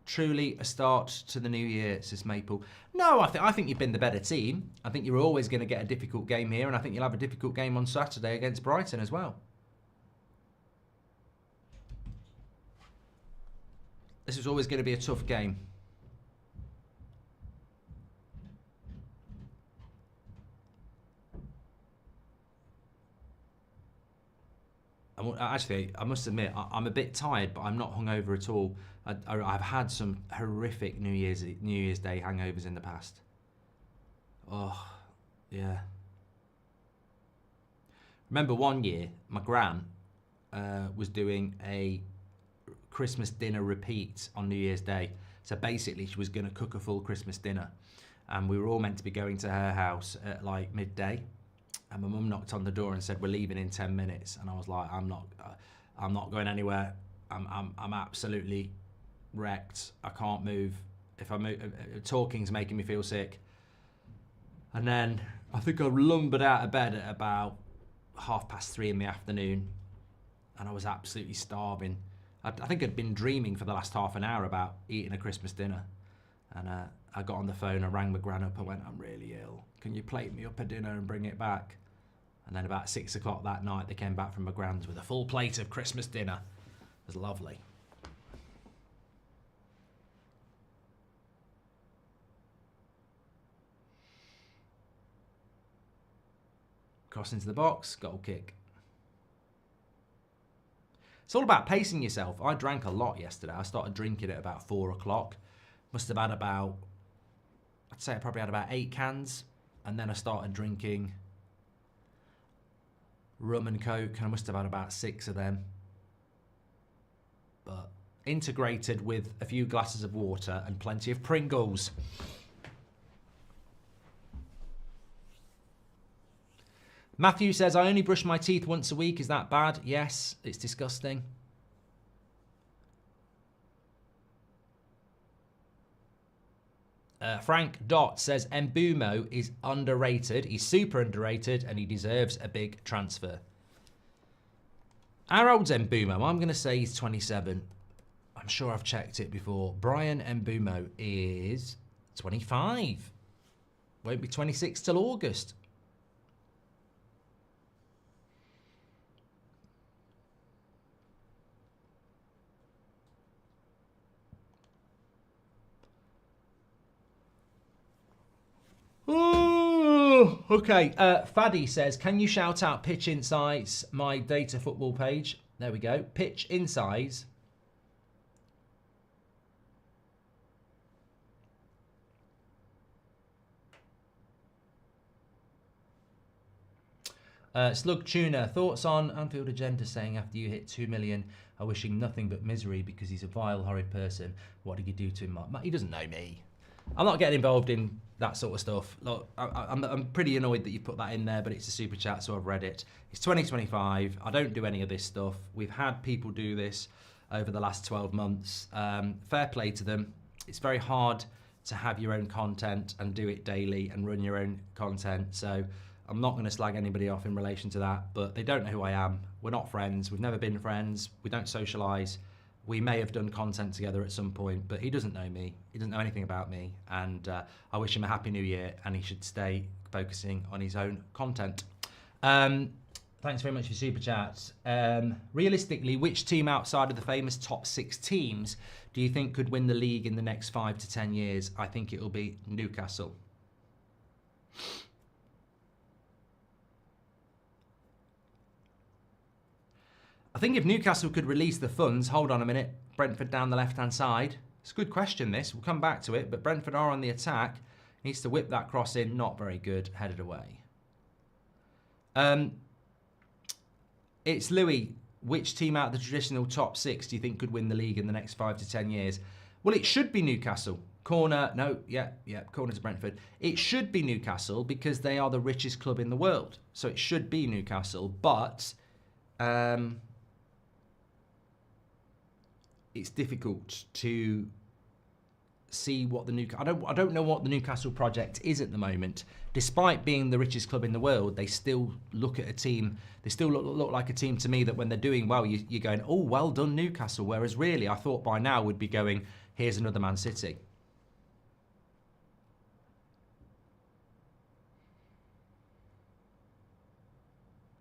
Truly a start to the new year, says Maple. No, I think you've been the better team. I think you're always going to get a difficult game here, and I think you'll have a difficult game on Saturday against Brighton as well. This is always going to be a tough game. Actually, I must admit, I'm a bit tired, but I'm not hungover at all. I've had some horrific New Year's Day hangovers in the past. Oh, yeah. Remember one year, my gran was doing a Christmas dinner repeat on New Year's Day. So basically, she was going to cook a full Christmas dinner. And we were all meant to be going to her house at like midday. And my mum knocked on the door and said, we're leaving in 10 minutes. And I was like, I'm not going anywhere. I'm absolutely wrecked. I can't move. If I move, talking's making me feel sick. And then I think I lumbered out of bed at about 3:30 in the afternoon. And I was absolutely starving. I think I'd been dreaming for the last half an hour about eating a Christmas dinner. And I got on the phone, I rang my gran up and went, I'm really ill. Can you plate me up a dinner and bring it back? And then about 6 o'clock that night, they came back from my gran's with a full plate of Christmas dinner. It was lovely. Cross into the box, goal kick. It's all about pacing yourself. I drank a lot yesterday. I started drinking at about 4 o'clock. Must have had about, I'd say I probably had about 8 cans. And then I started drinking rum and coke, and I must have had about 6 of them. But integrated with a few glasses of water and plenty of Pringles. Matthew says, I only brush my teeth once a week. Is that bad? Yes, it's disgusting. Frank Dot says, Mbumo is underrated. He's super underrated and he deserves a big transfer. How old's Mbumo? I'm going to say he's 27. I'm sure I've checked it before. Brian Mbumo is 25. Won't be 26 till August. Oh, okay. Faddy says, can you shout out Pitch Insights, my Data Football page? There we go. Pitch Insights. Slug Tuna, thoughts on Anfield Agenda saying after you hit 2 million are wishing nothing but misery because he's a vile, horrid person. What did you do to him, Mark? He doesn't know me. I'm not getting involved in that sort of stuff. Look, I'm pretty annoyed that you put that in there, but it's a super chat, so I've read it. It's 2025. I don't do any of this stuff. We've had people do this over the last 12 months. Fair play to them. It's very hard to have your own content and do it daily and run your own content. So I'm not going to slag anybody off in relation to that, but they don't know who I am. We're not friends. We've never been friends. We don't socialise. We may have done content together at some point, but he doesn't know me. He doesn't know anything about me. And I wish him a happy new year, and he should stay focusing on his own content. Thanks very much for super chats. Realistically, which team outside of the famous top 6 teams do you think could win the league in the next 5 to 10 years? I think it will be Newcastle. I think if Newcastle could release the funds, hold on a minute, Brentford down the left-hand side. It's a good question, this. We'll come back to it, but Brentford are on the attack. Needs to whip that cross in. Not very good. Headed away. It's Louis. Which team out of the traditional top 6 do you think could win the league in the next 5 to 10 years? Well, it should be Newcastle. Corner. No, yeah. Corner to Brentford. It should be Newcastle because they are the richest club in the world. So it should be Newcastle, but... it's difficult to see what the I don't know what the Newcastle project is at the moment. Despite being the richest club in the world, they still look at a team. They still look like a team to me that when they're doing well, you're going, oh, well done, Newcastle. Whereas really, I thought by now would be going, here's another Man City.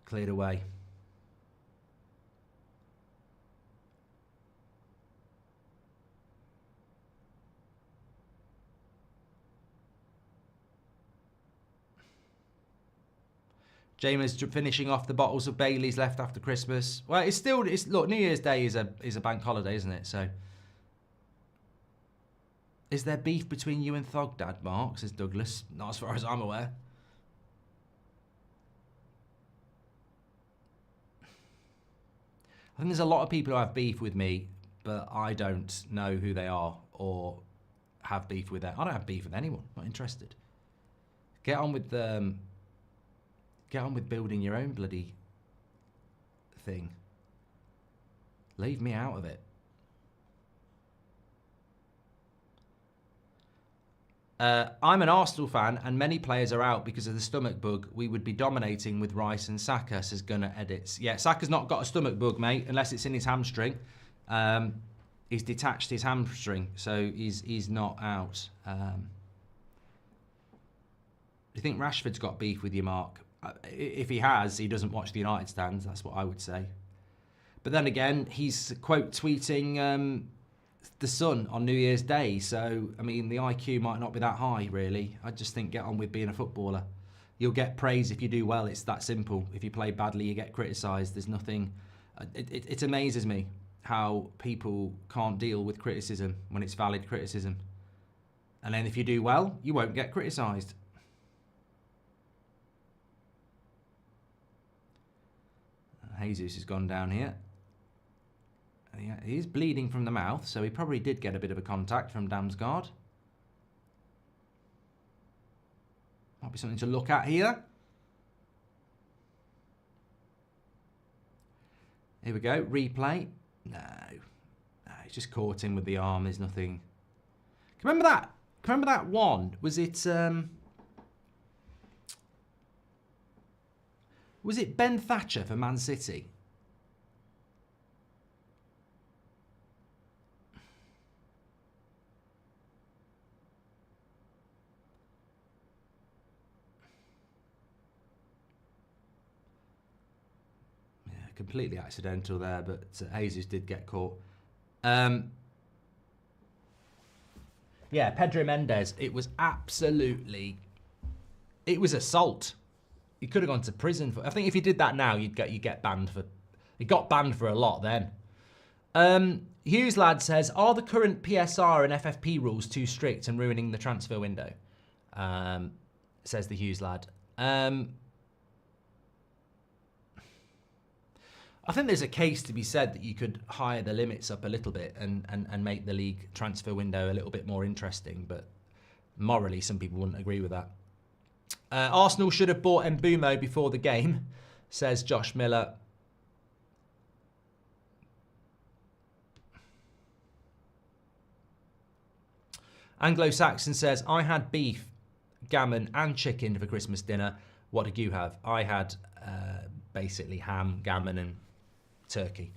Cleared away. James finishing off the bottles of Bailey's left after Christmas. Well, look, New Year's Day is a bank holiday, isn't it? So, is there beef between you and Thogdad, Mark? Says Douglas. Not as far as I'm aware. I think there's a lot of people who have beef with me, but I don't know who they are or have beef with them. I don't have beef with anyone. Not interested. Get on with building your own bloody thing. Leave me out of it. I'm an Arsenal fan and many players are out because of the stomach bug. We would be dominating with Rice and Saka, says Gunnar Edits. Yeah, Saka's not got a stomach bug, mate, unless it's in his hamstring. He's detached his hamstring, so he's not out. Do you think Rashford's got beef with you, Mark? If he has, he doesn't watch the United stands. That's what I would say. But then again, he's quote tweeting the Sun on New Year's Day. So, I mean, the IQ might not be that high, really. I just think get on with being a footballer. You'll get praise if you do well. It's that simple. If you play badly, you get criticised. There's nothing... It amazes me how people can't deal with criticism when it's valid criticism. And then if you do well, you won't get criticised. Jesus has gone down here. He is bleeding from the mouth, so he probably did get a bit of a contact from Damsgaard. Might be something to look at here. Here we go, replay. No, he's just caught him with the arm. There's nothing. Can you remember that? Can you remember that one? Was it Ben Thatcher for Man City? Yeah, completely accidental there, but Jesus did get caught. Yeah, Pedro Mendes. It was absolutely... It was assault. He could have gone to prison for... I think if you did that now, you'd get banned for... He got banned for a lot then. Hughes Lad says, are the current PSR and FFP rules too strict and ruining the transfer window? Says the Hughes Lad. I think there's a case to be said that you could higher the limits up a little bit and make the league transfer window a little bit more interesting, but morally some people wouldn't agree with that. Arsenal should have bought Mbumo before the game, says Josh Miller. Anglo-Saxon says, I had beef, gammon and chicken for Christmas dinner. What did you have? I had basically ham, gammon and turkey.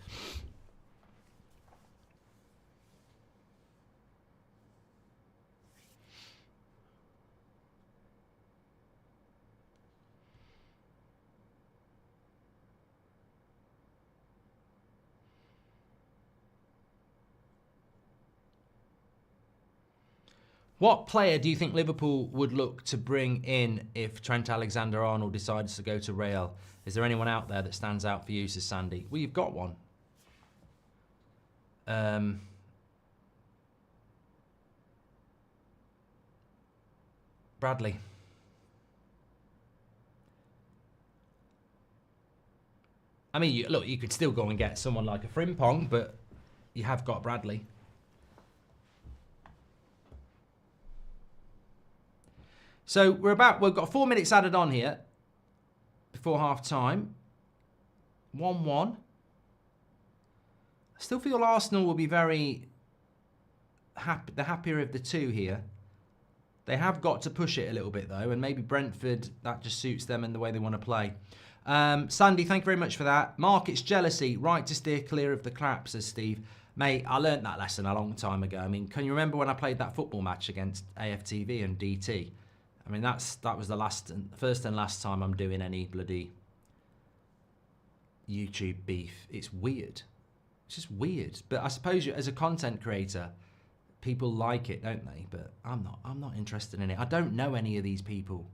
What player do you think Liverpool would look to bring in if Trent Alexander-Arnold decides to go to Real? Is there anyone out there that stands out for you, says Sandy? Well, you've got one. Bradley. I mean, look, you could still go and get someone like a Frimpong, but you have got Bradley. So we've got 4 minutes added on here before half time. 1-1. I still feel Arsenal will be very happy, the happier of the two here. They have got to push it a little bit though, and maybe Brentford, that just suits them and the way they want to play. Sandy, thank you very much for that. Mark, it's jealousy. Right to steer clear of the crap, says Steve. Mate, I learnt that lesson a long time ago. I mean, can you remember when I played that football match against AFTV and DT? I mean, that was the first and last time I'm doing any bloody YouTube beef. It's weird. It's just weird. But I suppose as a content creator, people like it, don't they? But I'm not interested in it. I don't know any of these people.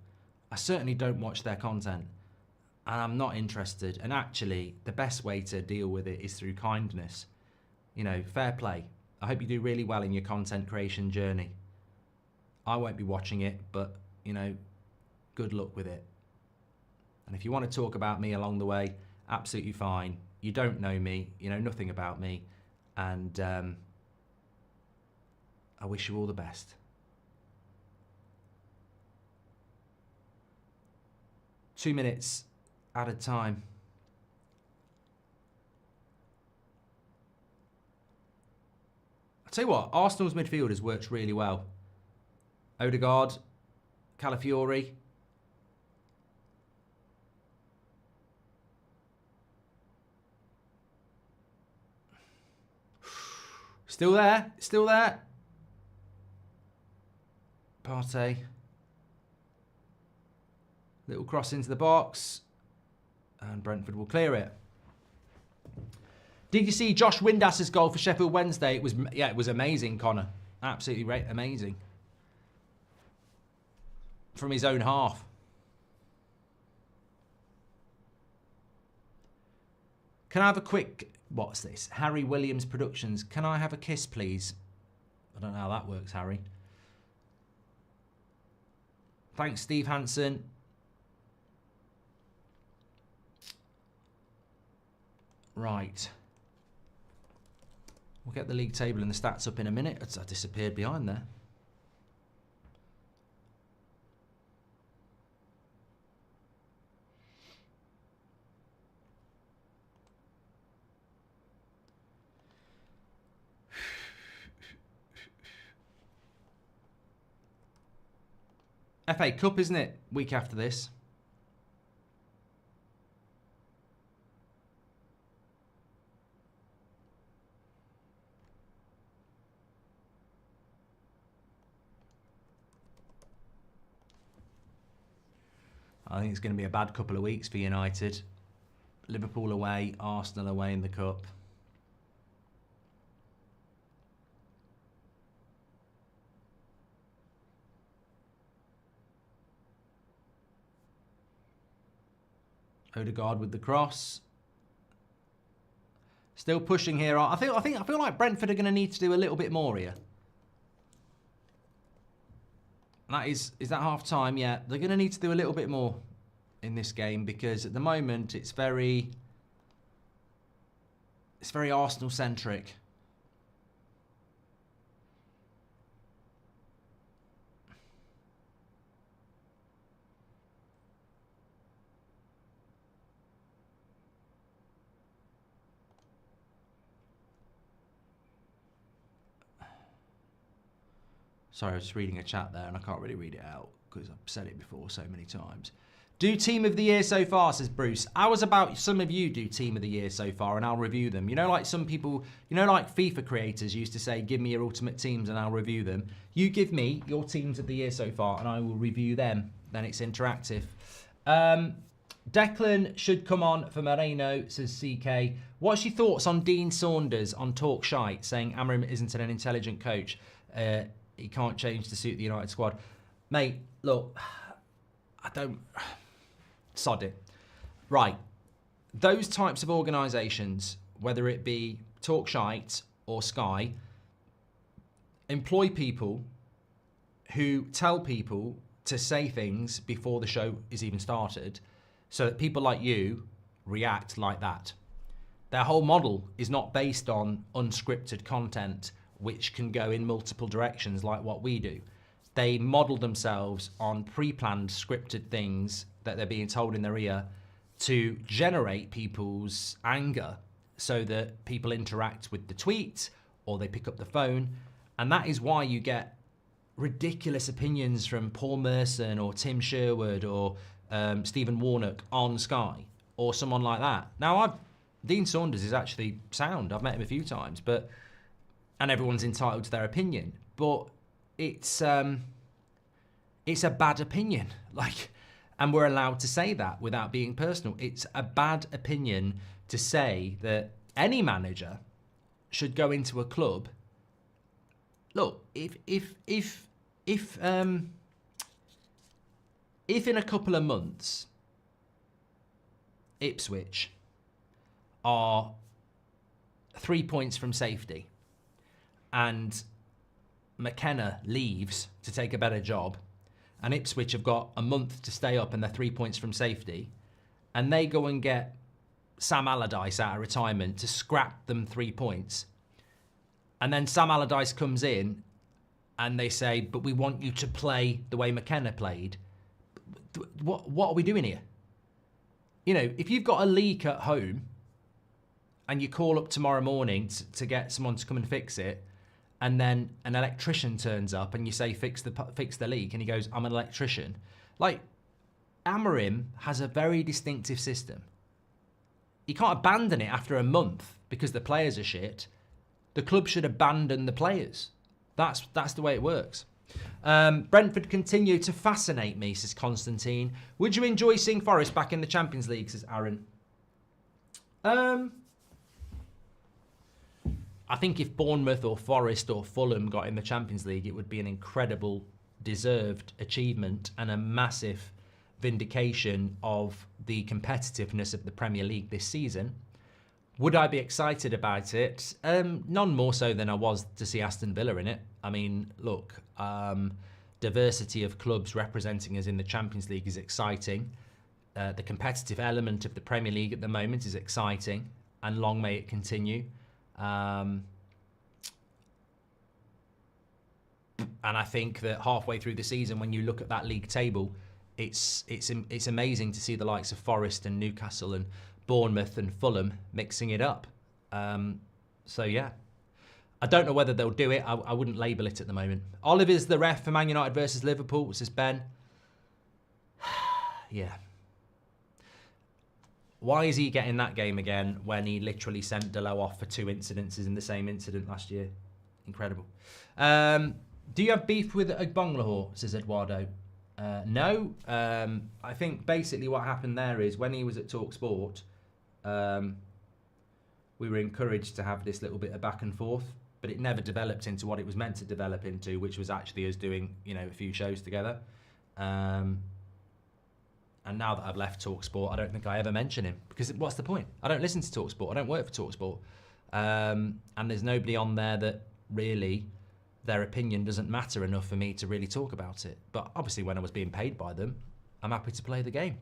I certainly don't watch their content. And I'm not interested. And actually, the best way to deal with it is through kindness. You know, fair play. I hope you do really well in your content creation journey. I won't be watching it, but, you know, good luck with it. And if you want to talk about me along the way, absolutely fine. You don't know me. You know nothing about me. And I wish you all the best. Two minutes added time. I'll tell you what, Arsenal's midfielders worked really well. Odegaard, Calafiori. Still there, still there. Partey. Little cross into the box. And Brentford will clear it. Did you see Josh Windas's goal for Sheffield Wednesday? It was amazing, Connor. Absolutely amazing. From his own half. Can I have a quick... What's this? Harry Williams Productions. Can I have a kiss, please? I don't know how that works, Harry. Thanks, Steve Hansen. Right. We'll get the league table and the stats up in a minute. I disappeared behind there. FA Cup, isn't it? Week after this. I think it's going to be a bad couple of weeks for United. Liverpool away, Arsenal away in the Cup. Odegaard with the cross. Still pushing here. I feel like Brentford are going to need to do a little bit more here. That is that half time? Yeah, they're going to need to do a little bit more in this game because at the moment it's very Arsenal centric. Sorry, I was just reading a chat there and I can't really read it out because I've said it before so many times. Do Team of the Year so far, says Bruce. How about some of you do Team of the Year so far and I'll review them? You know, like some people, you know, like FIFA creators used to say, give me your ultimate teams and I'll review them. You give me your Teams of the Year so far and I will review them. Then it's interactive. Declan should come on for Moreno, says CK. What's your thoughts on Dean Saunders on Talk Shite saying Amorim isn't an intelligent coach? he can't change to suit the United squad. Mate, look, I don't... Sod it. Right. Those types of organisations, whether it be Talkshite or Sky, employ people who tell people to say things before the show is even started so that people like you react like that. Their whole model is not based on unscripted content which can go in multiple directions like what we do. They model themselves on pre-planned scripted things that they're being told in their ear to generate people's anger so that people interact with the tweet or they pick up the phone. And that is why you get ridiculous opinions from Paul Merson or Tim Sherwood or Stephen Warnock on Sky or someone like that. Now, Dean Saunders is actually sound. I've met him a few times, and everyone's entitled to their opinion. But it's a bad opinion, and we're allowed to say that without being personal. It's a bad opinion to say that any manager should go into a club. Look, if in a couple of months Ipswich are 3 points from safety and McKenna leaves to take a better job and Ipswich have got a month to stay up and they're 3 points from safety and they go and get Sam Allardyce out of retirement to scrap them 3 points, and then Sam Allardyce comes in and they say, but we want you to play the way McKenna played. What are we doing here? You know, if you've got a leak at home and you call up tomorrow morning to get someone to come and fix it, and then an electrician turns up and you say, fix the leak, and he goes, I'm an electrician. Like, Amorim has a very distinctive system. You can't abandon it after a month because the players are shit. The club should abandon the players. That's the way it works. Brentford continue to fascinate me, says Constantine. Would you enjoy seeing Forest back in the Champions League, says Aaron? I think if Bournemouth or Forest or Fulham got in the Champions League, it would be an incredible, deserved achievement and a massive vindication of the competitiveness of the Premier League this season. Would I be excited about it? None more so than I was to see Aston Villa in it. I mean, look, diversity of clubs representing us in the Champions League is exciting. The competitive element of the Premier League at the moment is exciting, and long may it continue. And I think that halfway through the season, when you look at that league table, it's amazing to see the likes of Forest and Newcastle and Bournemouth and Fulham mixing it up. So yeah, I don't know whether they'll do it. I wouldn't label it at the moment. Oliver's the ref for Man United versus Liverpool, says Ben. Yeah. Why is he getting that game again when he literally sent Delo off for 2 incidences in the same incident last year? Incredible. Do you have beef with Agbanglahor, says Eduardo? No. I think basically what happened there is when he was at TalkSport, we were encouraged to have this little bit of back and forth, but it never developed into what it was meant to develop into, which was actually us doing, a few shows together. And now that I've left TalkSport, I don't think I ever mention him, because what's the point? I don't listen to TalkSport. I don't work for TalkSport. And there's nobody on there that really, their opinion doesn't matter enough for me to really talk about it. But obviously when I was being paid by them, I'm happy to play the game.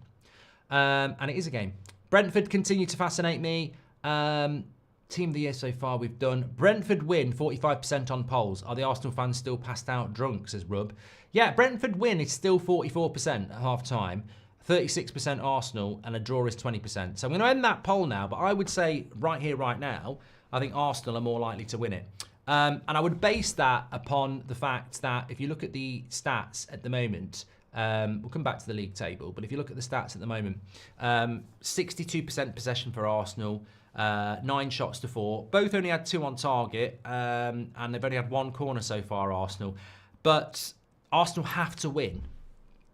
And it is a game. Brentford continue to fascinate me. Team of the year so far we've done. Brentford win, 45% on polls. Are the Arsenal fans still passed out drunk, says Rub. Yeah, Brentford win is still 44% at half time. 36% Arsenal, and a draw is 20%. So I'm going to end that poll now, but I would say right here, right now, I think Arsenal are more likely to win it. And I would base that upon the fact that if you look at the stats at the moment, we'll come back to the league table, but if you look at the stats at the moment, 62% possession for Arsenal, 9 shots to 4. Both only had 2 on target, and they've only had 1 corner so far, Arsenal. But Arsenal have to win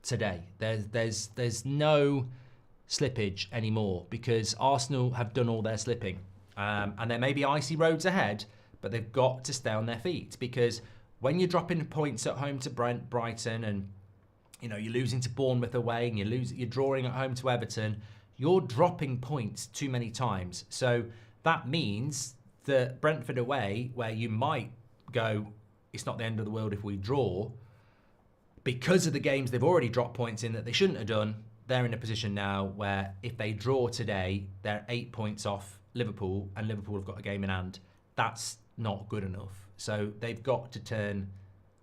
today. There's no slippage anymore because Arsenal have done all their slipping. And there may be icy roads ahead, but they've got to stay on their feet because when you're dropping points at home to Brighton, and you're losing to Bournemouth away, and you're drawing at home to Everton, you're dropping points too many times. So that means that Brentford away, where you might go, it's not the end of the world if we draw, because of the games they've already dropped points in that they shouldn't have done, they're in a position now where if they draw today, they're 8 points off Liverpool, and Liverpool have got a game in hand. That's not good enough. So they've got to turn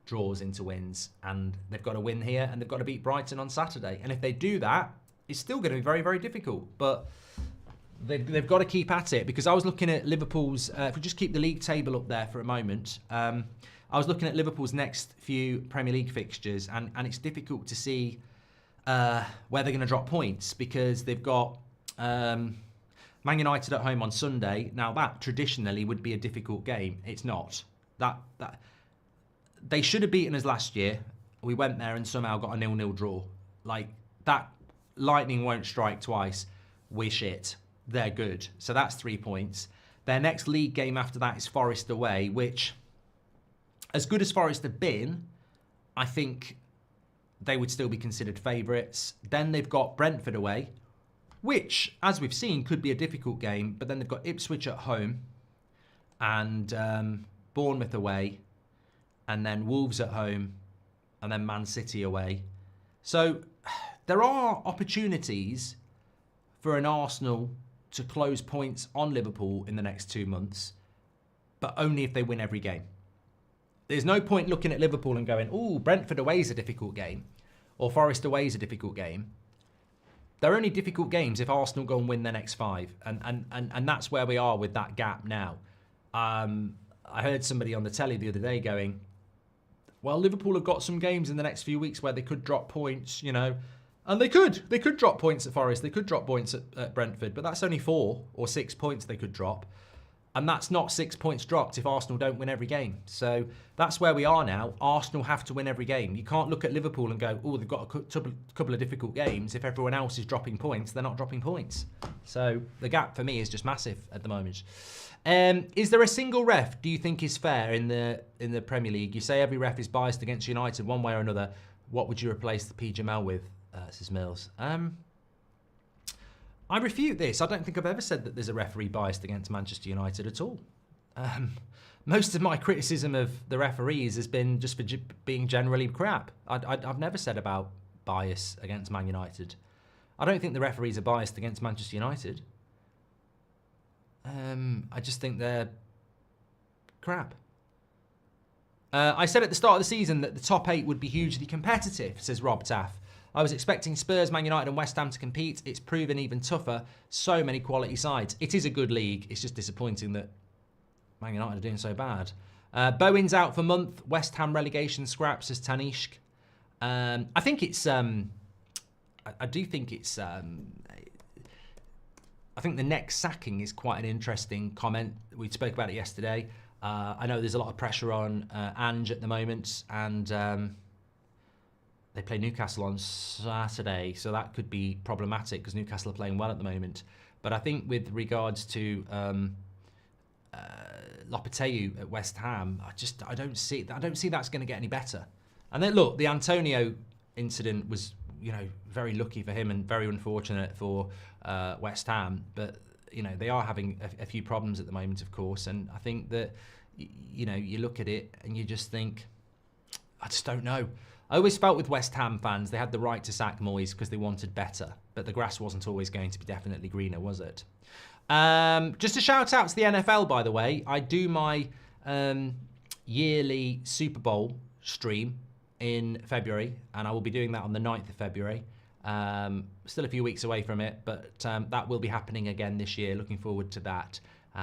draws into wins, and they've got to win here, and they've got to beat Brighton on Saturday. And if they do that, it's still going to be very, very difficult. But they've got to keep at it, because I was looking at Liverpool's, if we just keep the league table up there for a moment, I was looking at Liverpool's next few Premier League fixtures, and it's difficult to see where they're going to drop points, because they've got Man United at home on Sunday. Now that traditionally would be a difficult game. It's not. That they should have beaten us last year. We went there and somehow got a 0-0 draw. Like that, lightning won't strike twice. We're shit. They're good. So that's 3 points. Their next league game after that is Forest away, which, as good as Forest have been, I think they would still be considered favourites. Then they've got Brentford away, which, as we've seen, could be a difficult game. But then they've got Ipswich at home, and Bournemouth away, and then Wolves at home, and then Man City away. So there are opportunities for an Arsenal to close points on Liverpool in the next 2 months, but only if they win every game. There's no point looking at Liverpool and going, oh, Brentford away is a difficult game, or Forest away is a difficult game. They're only difficult games if Arsenal go and win their next 5. And that's where we are with that gap now. I heard somebody on the telly the other day going, well, Liverpool have got some games in the next few weeks where they could drop points, And they could drop points at Forest. They could drop points at Brentford, but that's only 4 or 6 points they could drop. And that's not 6 points dropped if Arsenal don't win every game. So that's where we are now. Arsenal have to win every game. You can't look at Liverpool and go, oh, they've got a couple of difficult games. If everyone else is dropping points, they're not dropping points. So the gap for me is just massive at the moment. Is there a single ref do you think is fair in the Premier League? You say every ref is biased against United one way or another. What would you replace the P. Jamal with, says Mills? I refute this. I don't think I've ever said that there's a referee biased against Manchester United at all. Most of my criticism of the referees has been just for being generally crap. I've never said about bias against Man United. I don't think the referees are biased against Manchester United. I just think they're crap. I said at the start of the season that the top 8 would be hugely competitive, says Rob Taff. I was expecting Spurs, Man United and West Ham to compete. It's proven even tougher. So many quality sides. It is a good league. It's just disappointing that Man United are doing so bad. Bowen's out for a month. West Ham relegation scrap, says Tanishk. I think it's... I do think it's... I think the next sacking is quite an interesting comment. We spoke about it yesterday. I know there's a lot of pressure on Ange at the moment, and... they play Newcastle on Saturday, so that could be problematic because Newcastle are playing well at the moment. But I think with regards to Lopetegui at West Ham, I don't see that's going to get any better. And then look, the Antonio incident was very lucky for him and very unfortunate for West Ham. But they are having a few problems at the moment, of course. And I think that you look at it and you just think, I just don't know. I always felt with West Ham fans, they had the right to sack Moyes because they wanted better. But the grass wasn't always going to be definitely greener, was it? Just a shout out to the NFL, by the way. I do my yearly Super Bowl stream in February, and I will be doing that on the 9th of February. Still a few weeks away from it, but that will be happening again this year. Looking forward to that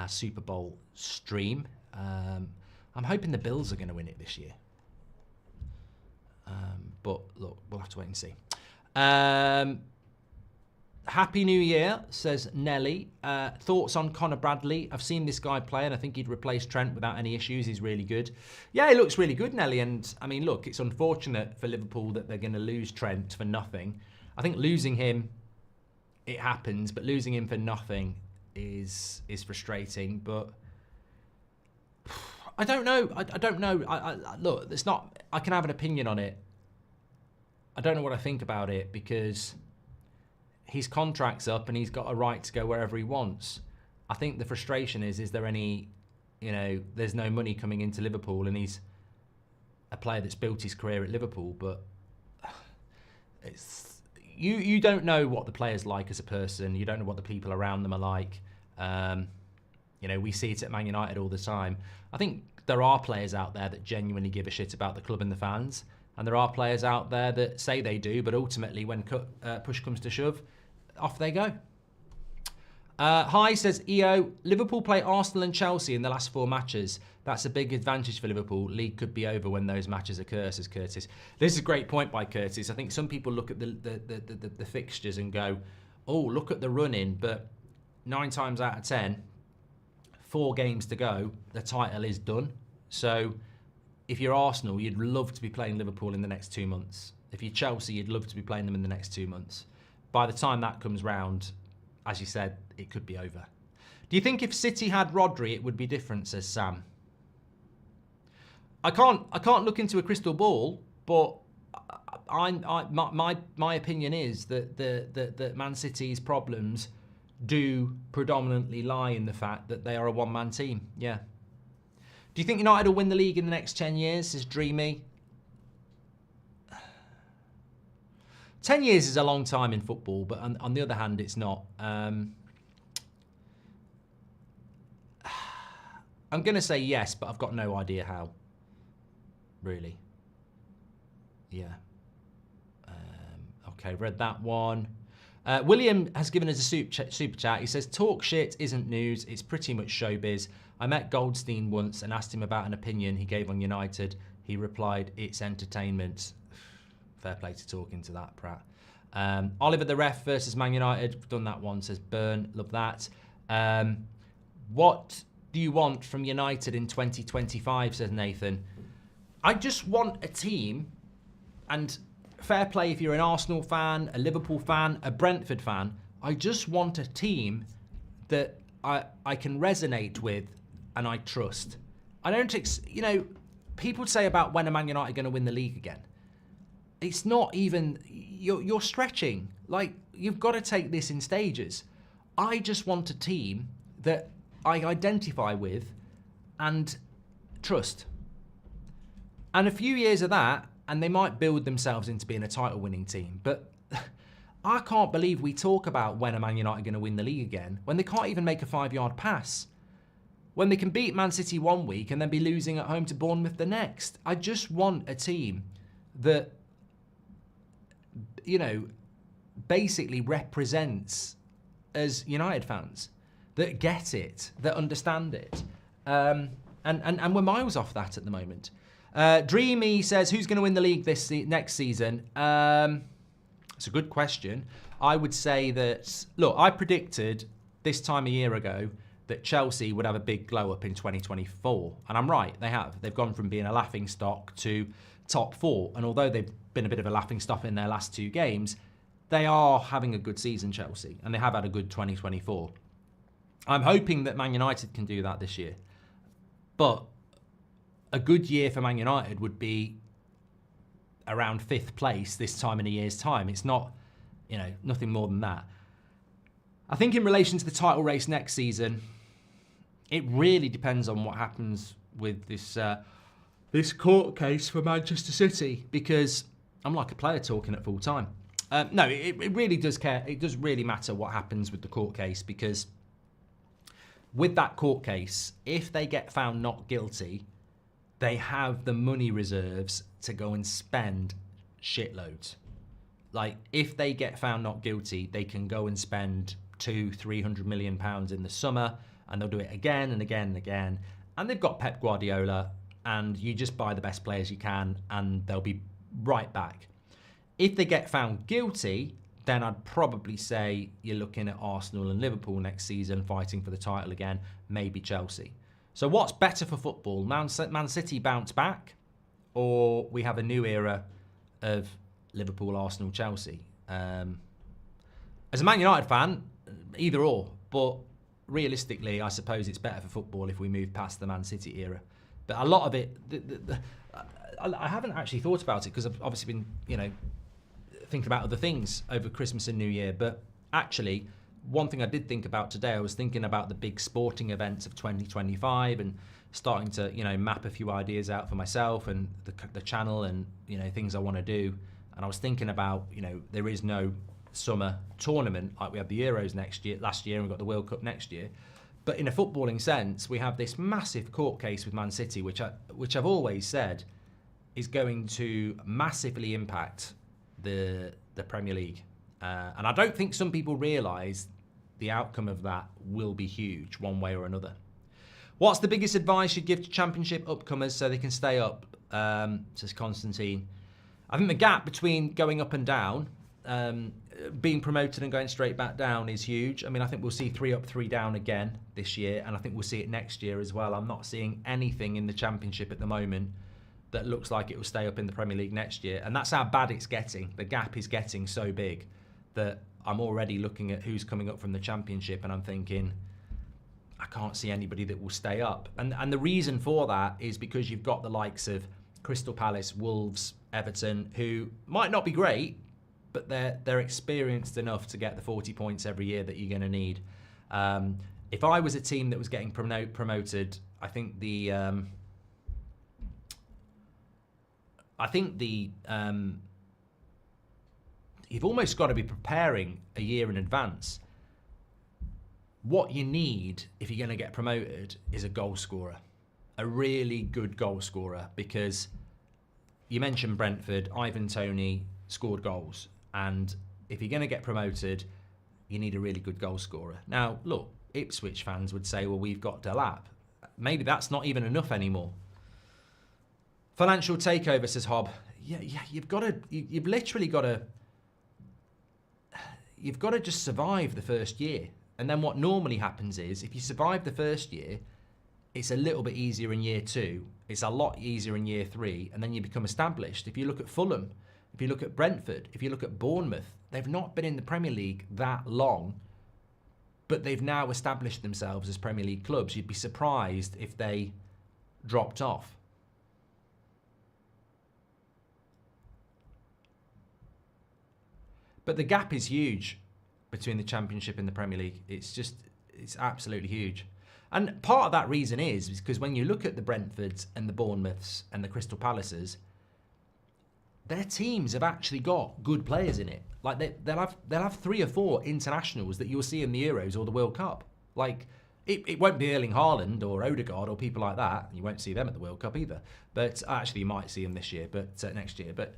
Super Bowl stream. I'm hoping the Bills are going to win it this year. But look, we'll have to wait and see. Happy New Year, says Nelly. Thoughts on Connor Bradley? I've seen this guy play and I think he'd replace Trent without any issues. He's really good. Yeah, he looks really good, Nelly. And I mean, look, it's unfortunate for Liverpool that they're going to lose Trent for nothing. I think losing him, it happens, but losing him for nothing is frustrating. But I don't know. I don't know. Look, it's not. I can have an opinion on it. I don't know what I think about it because his contract's up and he's got a right to go wherever he wants. I think the frustration is there any, there's no money coming into Liverpool and he's a player that's built his career at Liverpool, but it's you don't know what the player's like as a person. You don't know what the people around them are like. We see it at Man United all the time. I think there are players out there that genuinely give a shit about the club and the fans. And there are players out there that say they do, but ultimately when push comes to shove, off they go. Hi, says EO, Liverpool play Arsenal and Chelsea in the last 4 matches. That's a big advantage for Liverpool. League could be over when those matches occur, says Curtis. This is a great point by Curtis. I think some people look at the fixtures and go, oh, look at the run-in, but 9 times out of 10, 4 games to go, the title is done. So if you're Arsenal, you'd love to be playing Liverpool in the next 2 months. If you're Chelsea, you'd love to be playing them in the next 2 months. By the time that comes round, as you said, it could be over. Do you think if City had Rodri, it would be different, says Sam? I can't look into a crystal ball, but my opinion is that Man City's problems do predominantly lie in the fact that they are a one-man team. Yeah. Do you think United will win the league in the next 10 years, says Dreamy? 10 years is a long time in football, but on the other hand, it's not. I'm going to say yes, but I've got no idea how. Really. Yeah. Okay, read that one. William has given us a super chat. He says, talk shit isn't news. It's pretty much showbiz. I met Goldstein once and asked him about an opinion he gave on United. He replied, it's entertainment. Fair play to talking to that, Pratt. Oliver the Ref versus Man United. We've done that one, says Burn. Love that. What do you want from United in 2025, says Nathan. I just want a team, and fair play if you're an Arsenal fan, a Liverpool fan, a Brentford fan. I just want a team that I can resonate with and I trust. I don't, people say about when are Man United going to win the league again. It's not even, you're stretching. Like, you've got to take this in stages. I just want a team that I identify with and trust. And a few years of that, and they might build themselves into being a title-winning team. But I can't believe we talk about when are Man United going to win the league again, when they can't even make a 5-yard pass. When they can beat Man City one week and then be losing at home to Bournemouth the next. I just want a team that, basically represents as United fans, that get it, that understand it. And we're miles off that at the moment. Dreamy says, who's going to win the league next season? It's a good question. I would say that, look, I predicted this time a year ago that Chelsea would have a big glow up in 2024. And I'm right, they have. They've gone from being a laughing stock to top 4. And although they've been a bit of a laughing stock in their last 2 games, they are having a good season, Chelsea. And they have had a good 2024. I'm hoping that Man United can do that this year. But a good year for Man United would be around 5th place this time in a year's time. It's not, nothing more than that. I think in relation to the title race next season, it really depends on what happens with this court case for Manchester City, because I'm like a player talking at full time. No, it really does care. It does really matter what happens with the court case, because with that court case, if they get found not guilty, they have the money reserves to go and spend shitloads. Like, if they get found not guilty, they can go and spend £200-300 million in the summer, and they'll do it again and again and again. And they've got Pep Guardiola, and you just buy the best players you can, and they'll be right back. If they get found guilty, then I'd probably say you're looking at Arsenal and Liverpool next season fighting for the title again, maybe Chelsea. So what's better for football? Man City bounce back, or we have a new era of Liverpool, Arsenal, Chelsea? As a Man United fan, either or. But realistically, I suppose it's better for football if we move past the Man City era. But a lot of it, I haven't actually thought about it because I've obviously been, thinking about other things over Christmas and New Year. But actually, one thing I did think about today, I was thinking about the big sporting events of 2025 and starting to, map a few ideas out for myself and the channel and, things I want to do. And I was thinking about, there is no summer tournament like we had the Euros last year, and we've got the World Cup next year. But in a footballing sense, we have this massive court case with Man City, which I've always said is going to massively impact the Premier League. And I don't think some people realise the outcome of that will be huge one way or another. What's the biggest advice you'd give to Championship upcomers so they can stay up, says Constantine? I think the gap between going up and down, being promoted and going straight back down is huge. I mean, I think we'll see 3 up, 3 down again this year, and I think we'll see it next year as well. I'm not seeing anything in the Championship at the moment that looks like it will stay up in the Premier League next year, and that's how bad it's getting. The gap is getting so big that I'm already looking at who's coming up from the Championship, and I'm thinking, I can't see anybody that will stay up. And the reason for that is because you've got the likes of Crystal Palace, Wolves, Everton, who might not be great, but they're experienced enough to get the 40 points every year that you're going to need. If I was a team that was getting promoted, I think you've almost got to be preparing a year in advance. What you need if you're going to get promoted is a goal scorer, a really good goal scorer, because you mentioned Brentford, Ivan Toney scored goals, and if you're going to get promoted, you need a really good goal scorer. Now, look, Ipswich fans would say, well, we've got Delap. Maybe that's not even enough anymore. Financial takeover, says Hob. Yeah, you've literally got to just survive the first year. And then what normally happens is, if you survive the first year, it's a little bit easier in year 2. It's a lot easier in year 3, and then you become established. If you look at Fulham, if you look at Brentford, if you look at Bournemouth, they've not been in the Premier League that long, but they've now established themselves as Premier League clubs. You'd be surprised if they dropped off. But the gap is huge between the Championship and the Premier League. It's absolutely huge. And part of that reason is because when you look at the Brentfords and the Bournemouths and the Crystal Palaces, their teams have actually got good players in it. Like they'll have 3 or 4 internationals that you'll see in the Euros or the World Cup. Like it won't be Erling Haaland or Odegaard or people like that. You won't see them at the World Cup either. But actually, you might see them this year, but next year. But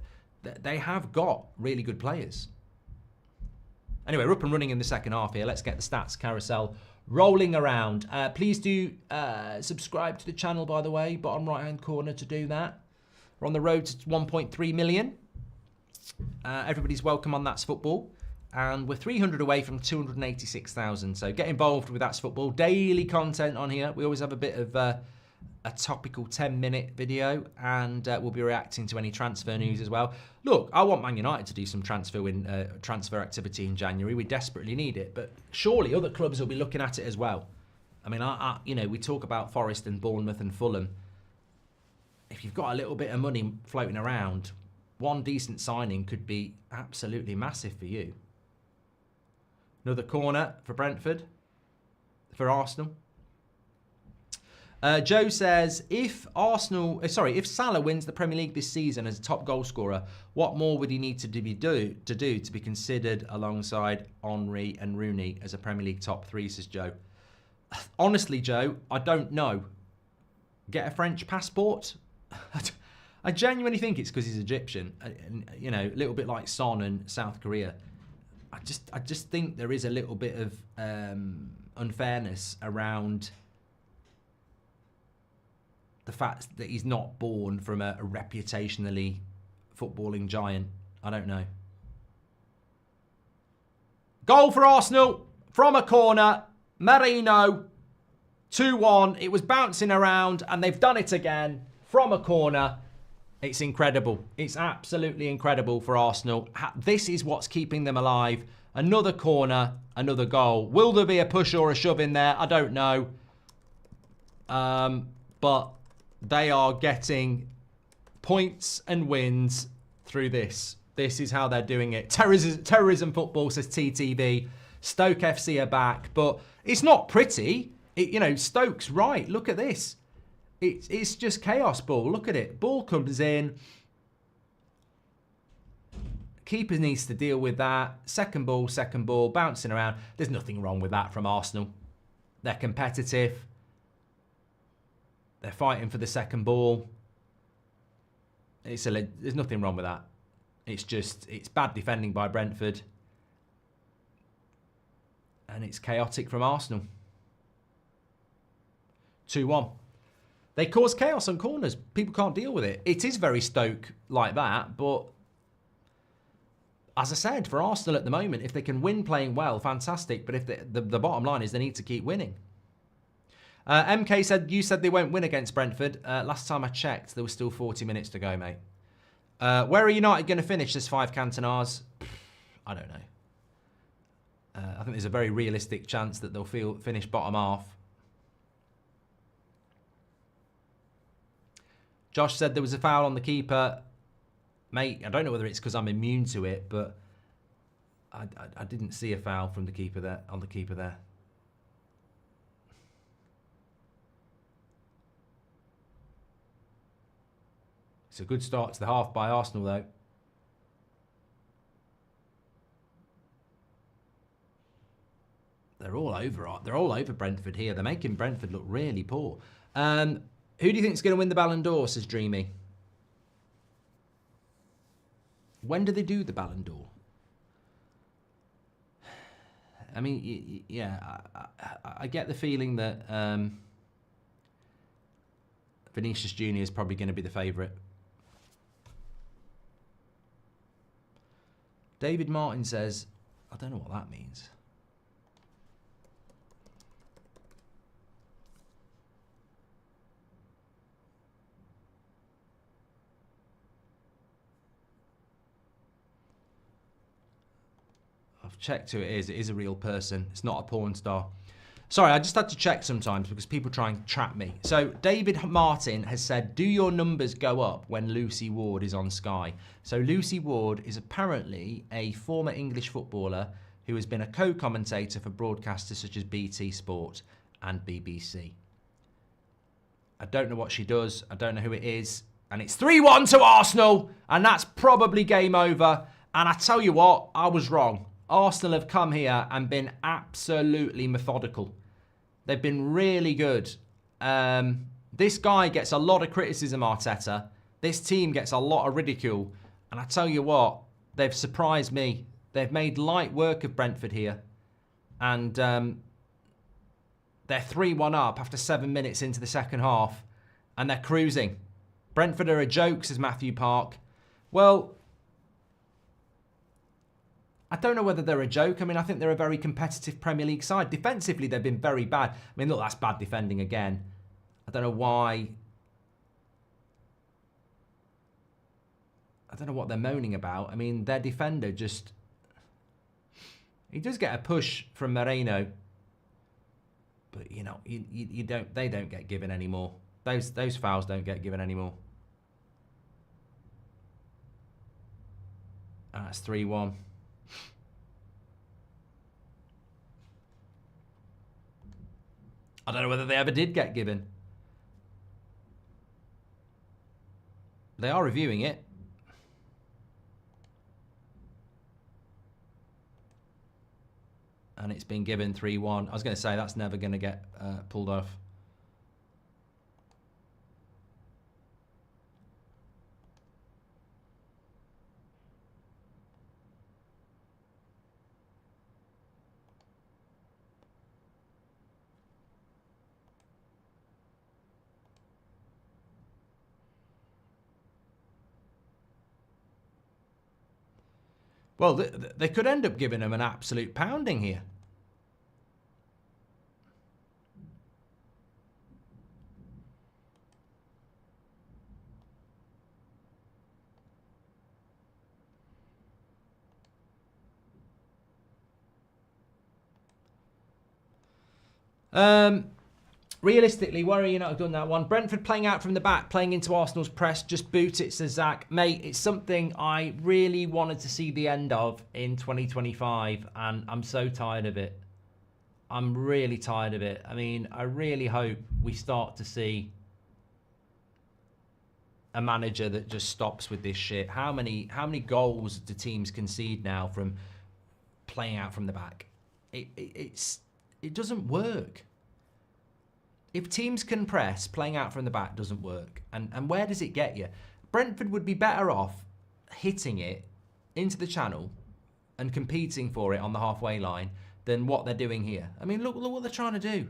they have got really good players. Anyway, we're up and running in the second half here. Let's get the stats carousel rolling around. Please do subscribe to the channel, by the way. Bottom right-hand corner to do that. We're on the road to 1.3 million. Everybody's welcome on That's Football. And we're 300 away from 286,000. So get involved with That's Football. Daily content on here. We always have a bit of a topical 10-minute video, and we'll be reacting to any transfer news as well. Look, I want Man United to do some transfer activity in January. We desperately need it, but surely other clubs will be looking at it as well. I mean, we talk about Forest and Bournemouth and Fulham. If you've got a little bit of money floating around, one decent signing could be absolutely massive for you. Another corner for Brentford, for Arsenal. Joe says, if Salah wins the Premier League this season as a top goal scorer, what more would he need to do to be considered alongside Henry and Rooney as a Premier League top 3, says Joe. Honestly, Joe, I don't know. Get a French passport? I genuinely think it's because he's Egyptian. A little bit like Son and South Korea. I just think there is a little bit of unfairness around the fact that he's not born from a reputationally footballing giant. I don't know. Goal for Arsenal from a corner. Marino, 2-1. It was bouncing around, and they've done it again from a corner. It's incredible. It's absolutely incredible for Arsenal. This is what's keeping them alive. Another corner, another goal. Will there be a push or a shove in there? I don't know. But They are getting points and wins through this. This is how they're doing it. Terrorism football, says TTV. Stoke FC are back, but it's not pretty. Stoke's right. Look at this. It's just chaos ball. Look at it. Ball comes in. Keeper needs to deal with that. Second ball, bouncing around. There's nothing wrong with that from Arsenal. They're competitive. They're fighting for the second ball. There's nothing wrong with that. It's bad defending by Brentford. And it's chaotic from Arsenal. 2-1. They cause chaos on corners. People can't deal with it. It is very Stoke like that, but as I said, for Arsenal at the moment, if they can win playing well, fantastic. But if the bottom line is they need to keep winning. MK said, you said they won't win against Brentford. Last time I checked, there was still 40 minutes to go, mate. Where are United going to finish this 5 Cantonars? I don't know. I think there's a very realistic chance that they'll finish bottom half. Josh said there was a foul on the keeper. Mate, I don't know whether it's because I'm immune to it, but I didn't see a foul from the keeper there, on the keeper there. It's a good start to the half by Arsenal, though. They're all over Brentford here. They're making Brentford look really poor. Who do you think is going to win the Ballon d'Or, says Dreamy? When do they do the Ballon d'Or? I mean, yeah, I get the feeling that Vinicius Jr. is probably going to be the favourite. David Martin says, I don't know what that means. I've checked who it is. It is a real person. It's not a porn star. Sorry, I just had to check sometimes because people try and trap me. So David Martin has said, do your numbers go up when Lucy Ward is on Sky? So Lucy Ward is apparently a former English footballer who has been a co-commentator for broadcasters such as BT Sport and BBC. I don't know what she does. I don't know who it is. And it's 3-1 to Arsenal. And that's probably game over. And I tell you what, I was wrong. Arsenal have come here and been absolutely methodical. They've been really good. This guy gets a lot of criticism, Arteta. This team gets a lot of ridicule. And I tell you what, they've surprised me. They've made light work of Brentford here. And they're 3-1 up after 7 minutes into the second half. And they're cruising. Brentford are a joke, says Matthew Park. Well, I don't know whether they're a joke. I mean, I think they're a very competitive Premier League side. Defensively, they've been very bad. I mean, look, that's bad defending again. I don't know why. I don't know what they're moaning about. I mean, their defender just... He does get a push from Moreno. But, you know, you don't. They don't get given anymore. Those fouls don't get given anymore. That's 3-1. I don't know whether they ever did get given. They are reviewing it. And it's been given 3-1. I was going to say that's never going to get pulled off. Well, they could end up giving him an absolute pounding here. Realistically, worry you not have done that one. Brentford playing out from the back, playing into Arsenal's press. Just boot it, says Zach. Mate, it's something I really wanted to see the end of in 2025, and I'm so tired of it. I'm really tired of it. I mean, I really hope we start to see a manager that just stops with this shit. How many goals do teams concede now from playing out from the back? It doesn't work. If teams can press, playing out from the back doesn't work. And where does it get you? Brentford would be better off hitting it into the channel and competing for it on the halfway line than what they're doing here. I mean, look what they're trying to do.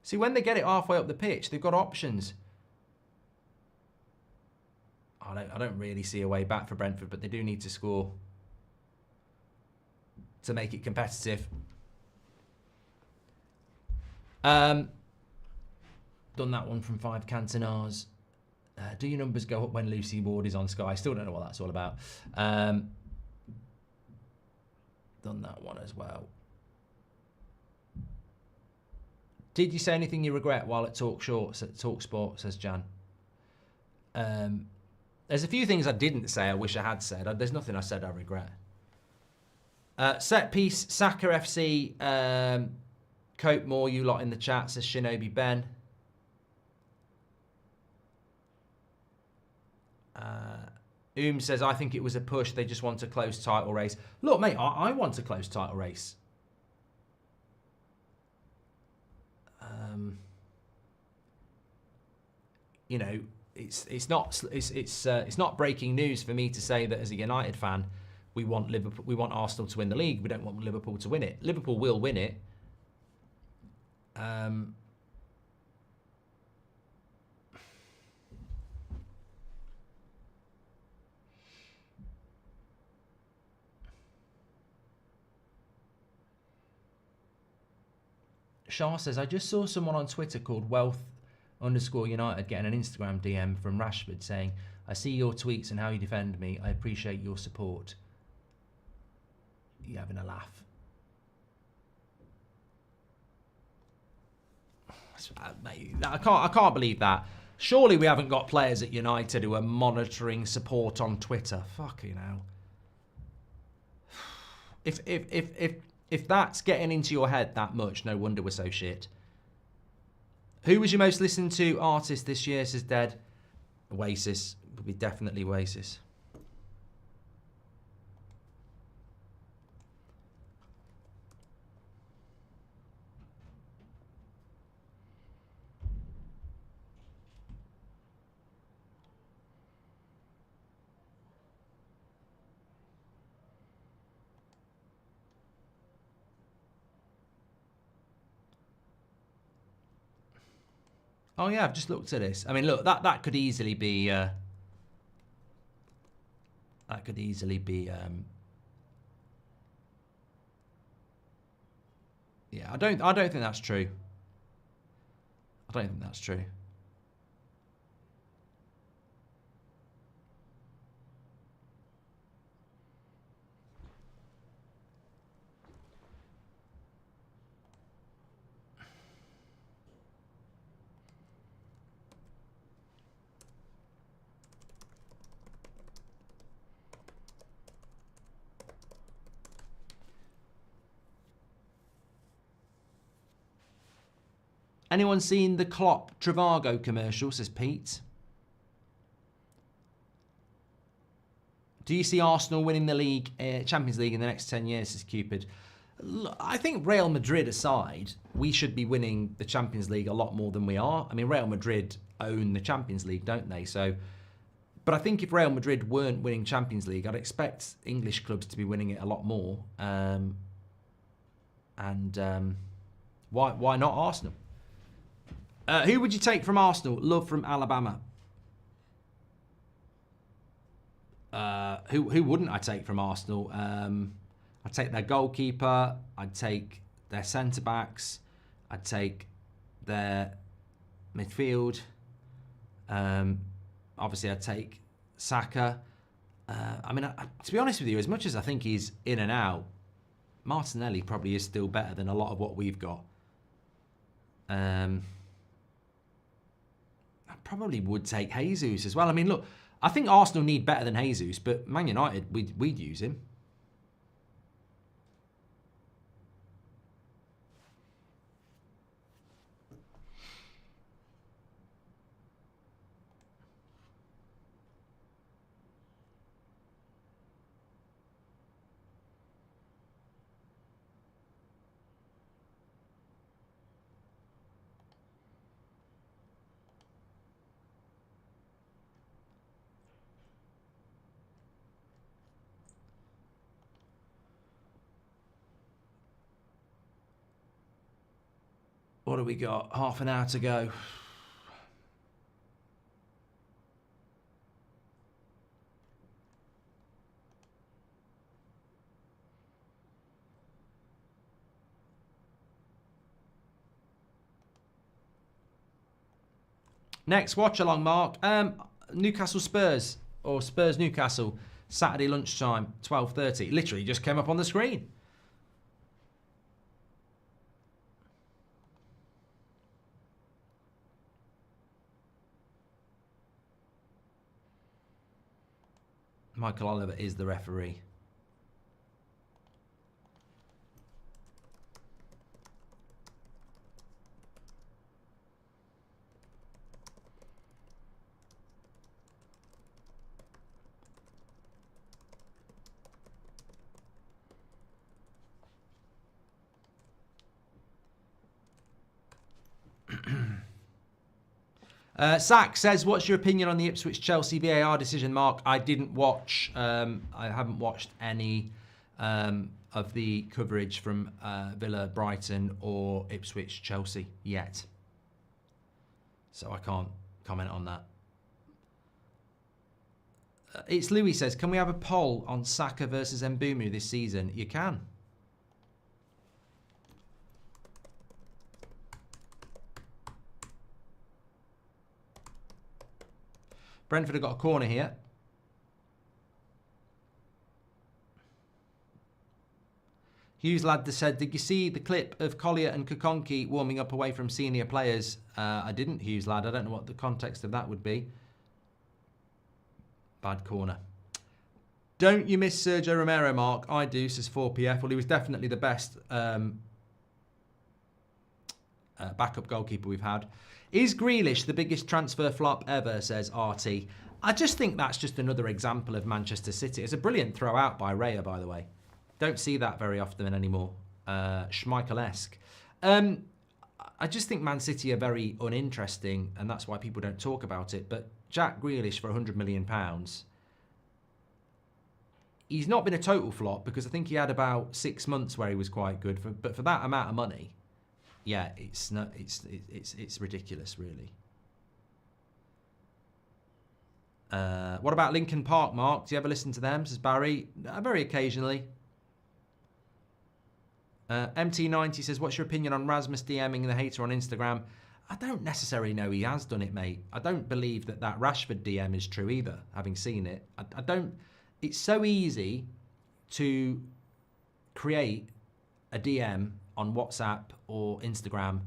See, when they get it halfway up the pitch, they've got options. I don't really see a way back for Brentford, but they do need to score to make it competitive. Done that one from 5 Cantonars. Do your numbers go up when Lucy Ward is on Sky? Still don't know what that's all about. Done that one as well. Did you say anything you regret while at Talk Sport, says Jan? There's a few things I didn't say I wish I had said. There's nothing I said I regret. Set piece, Saka FC, Cope Moore, you lot in the chat, says Shinobi Ben. Says, I think it was a push. They just want a close title race. Look, mate, I want a close title race. You know, it's not breaking news for me to say that as a United fan, we want Liverpool, we want Arsenal to win the league. We don't want Liverpool to win it. Liverpool will win it. Shah says, I just saw someone on Twitter called Wealth_United getting an Instagram DM from Rashford saying, I see your tweets and how you defend me. I appreciate your support. You having a laugh? Mate, I can't believe that. Surely we haven't got players at United who are monitoring support on Twitter. Fucking hell. If that's getting into your head that much, no wonder we're so shit. Who was your most listened to artist this year, says Dead? Oasis. Would be definitely Oasis. Oh yeah, I've just looked at this. I mean, look, that could easily be. Yeah, I don't think that's true. I don't think that's true. Anyone seen the Klopp Trivago commercial, says Pete? Do you see Arsenal winning the league, Champions League in the next 10 years, says Cupid? Look, I think Real Madrid aside, we should be winning the Champions League a lot more than we are. I mean, Real Madrid own the Champions League, don't they? So, but I think if Real Madrid weren't winning Champions League, I'd expect English clubs to be winning it a lot more. Why not Arsenal? Who would you take from Arsenal? Love from Alabama. Who wouldn't I take from Arsenal? I'd take their goalkeeper. I'd take their centre-backs. I'd take their midfield. Obviously, I'd take Saka. I mean, to be honest with you, as much as I think he's in and out, Martinelli probably is still better than a lot of what we've got. I probably would take Jesus as well. I mean, look, I think Arsenal need better than Jesus, but Man United, we'd use him. What do we got? Half an hour to go. Next, watch along, Mark. Newcastle Spurs or Spurs Newcastle, Saturday lunchtime, 12:30. Literally just came up on the screen. Michael Oliver is the referee. Sack says, what's your opinion on the Ipswich-Chelsea VAR decision, Mark? I didn't watch, I haven't watched any of the coverage from Villa, Brighton or Ipswich-Chelsea yet. So I can't comment on that. It's Louis says, can we have a poll on Saka versus Mbumu this season? You can. Brentford have got a corner here. Hughes Lad said, did you see the clip of Collier and Kokonki warming up away from senior players? I didn't, Hughes Lad. I don't know what the context of that would be. Bad corner. Don't you miss Sergio Romero, Mark? I do, says 4PF. Well, he was definitely the best backup goalkeeper we've had. Is Grealish the biggest transfer flop ever, says RT. I just think that's just another example of Manchester City. It's a brilliant throw out by Raya, by the way. Don't see that very often anymore. Schmeichel-esque. I just think Man City are very uninteresting, and that's why people don't talk about it. But Jack Grealish for £100 million, he's not been a total flop because I think he had about 6 months where he was quite good. But for that amount of money, yeah, it's ridiculous, really. What about Lincoln Park, Mark? Do you ever listen to them? Says Barry. Very occasionally. MT90 says, what's your opinion on Rasmus DMing the hater on Instagram? I don't necessarily know he has done it, mate. I don't believe that Rashford DM is true either, having seen it. I don't... It's so easy to create a DM on WhatsApp or Instagram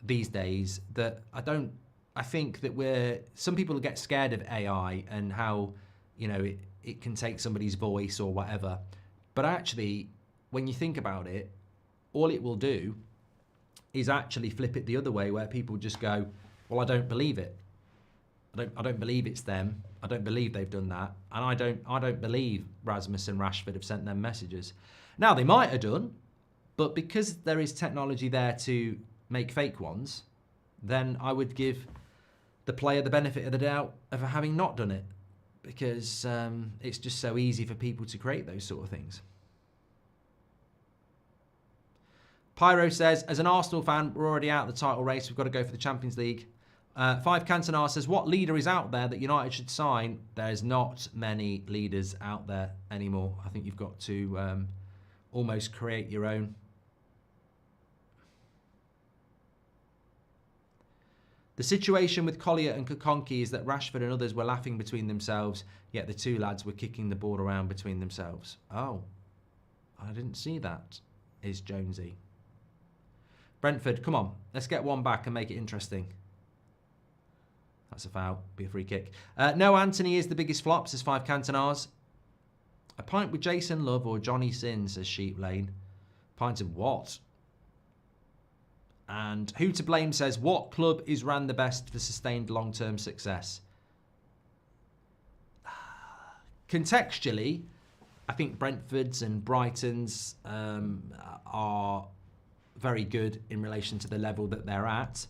these days that I think that some people get scared of AI and how, you know, it can take somebody's voice or whatever. But actually, when you think about it, all it will do is actually flip it the other way, where people just go, well, I don't believe it. I don't believe it's them. I don't believe they've done that. And I don't believe Rasmus and Rashford have sent them messages. Now, they might have done, but because there is technology there to make fake ones, then I would give the player the benefit of the doubt of having not done it, because it's just so easy for people to create those sort of things. Pyro says, as an Arsenal fan, we're already out of the title race. We've got to go for the Champions League. Five Cantona says, what leader is out there that United should sign? There's not many leaders out there anymore. I think you've got to almost create your own. The situation with Collier and Kokonki is that Rashford and others were laughing between themselves, yet the two lads were kicking the ball around between themselves. Oh, I didn't see that, is Jonesy. Brentford, come on, let's get one back and make it interesting. That's a foul, be a free kick. No, Anthony is the biggest flop, says 5 Cantonars. A pint with Jason Love or Johnny Sin, says Sheep Lane. Pint of what? And Who to Blame says, what club is ran the best for sustained long-term success? Contextually, I think Brentford's and Brighton's are very good in relation to the level that they're at.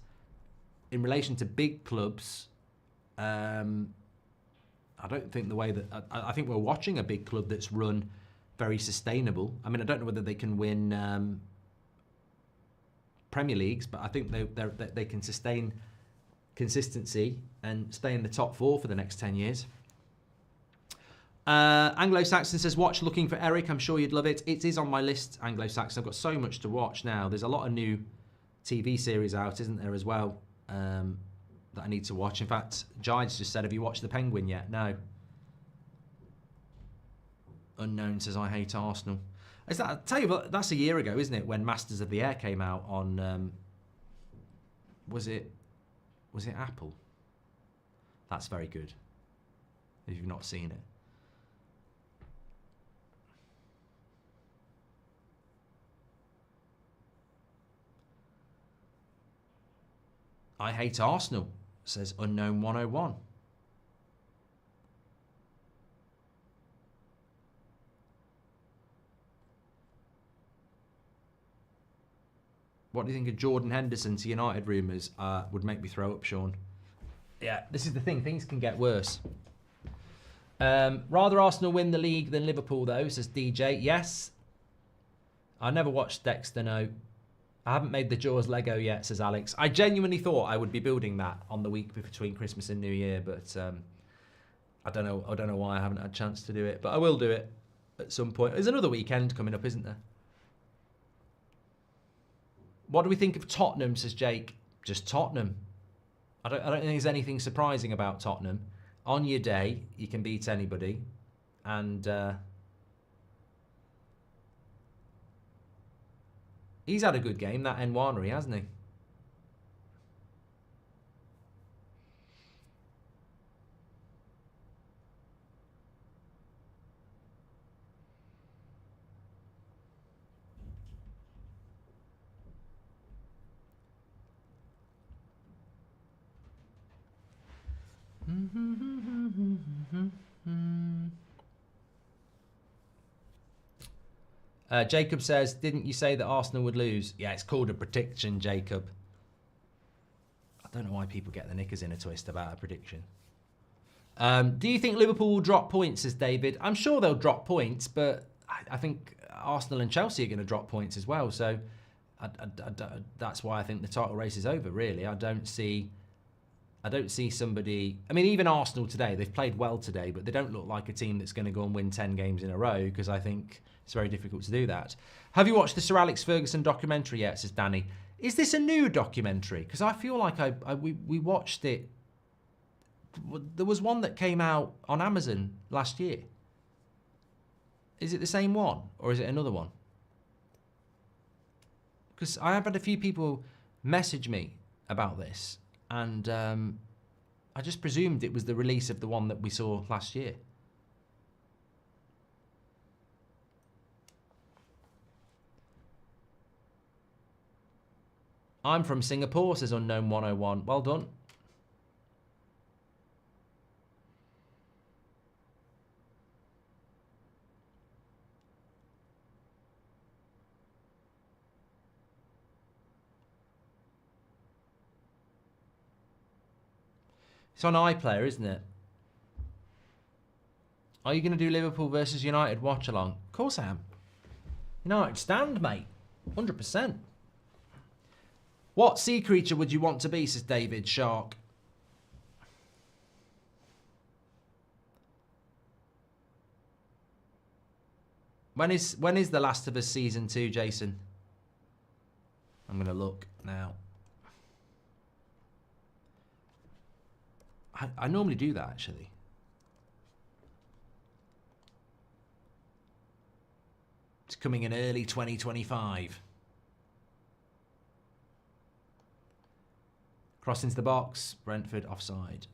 In relation to big clubs, I don't think the way that... I think we're watching a big club that's run very sustainable. I mean, I don't know whether they can win Premier Leagues, but I think they can sustain consistency and stay in the top 4 for the next 10 years. Anglo-Saxon says, watch Looking for Eric. I'm sure you'd love it. It is on my list, Anglo-Saxon. I've got so much to watch now. There's a lot of new TV series out, isn't there, as well, that I need to watch. In fact, Gides just said, have you watched The Penguin yet? No. Unknown says, I hate Arsenal. Is that, I tell you what, that's a year ago, isn't it, when Masters of the Air came out on, was it Apple? That's very good, if you've not seen it. I hate Arsenal, says Unknown 101. What do you think of Jordan Henderson to United rumours? Would make me throw up, Sean. Yeah, this is the thing. Things can get worse. Rather Arsenal win the league than Liverpool, though, says DJ. Yes. I never watched Dexter, no. I haven't made the Jaws Lego yet, says Alex. I genuinely thought I would be building that on the week between Christmas and New Year, but I don't know why I haven't had a chance to do it, but I will do it at some point. There's another weekend coming up, isn't there? What do we think of Tottenham, says Jake? Just Tottenham. I don't think there's anything surprising about Tottenham. On your day, you can beat anybody, and he's had a good game, that Nwaneri, hasn't he? Jacob says, didn't you say that Arsenal would lose? Yeah, it's called a prediction, Jacob. I don't know why people get the knickers in a twist about a prediction. Do you think Liverpool will drop points, says David? I'm sure they'll drop points, but I think Arsenal and Chelsea are going to drop points as well. So that's why I think the title race is over, really. I don't see somebody... I mean, even Arsenal today, they've played well today, but they don't look like a team that's going to go and win 10 games in a row, because I think it's very difficult to do that. Have you watched the Sir Alex Ferguson documentary yet, says Danny? Is this a new documentary? Because I feel like we watched it. There was one that came out on Amazon last year. Is it the same one, or is it another one? Because I have had a few people message me about this, and I just presumed it was the release of the one that we saw last year. I'm from Singapore, says Unknown 101. Well done. It's on iPlayer, isn't it? Are you going to do Liverpool versus United watch along? Of course I am. United stand, mate. 100%. What sea creature would you want to be, says David? Shark. When is The Last of Us Season 2, Jason? I'm going to look now. I normally do that, actually. It's coming in early 2025. Cross into the box. Brentford offside.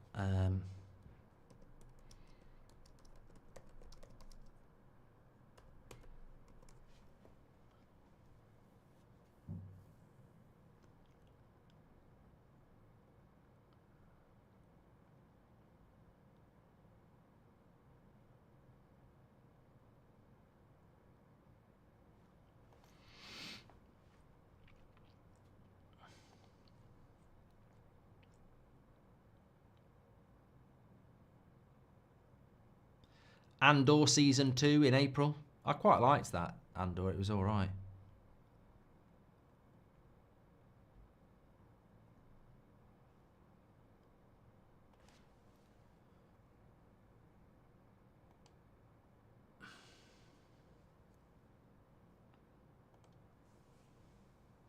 Andor Season 2 in April. I quite liked that, Andor. It was all right.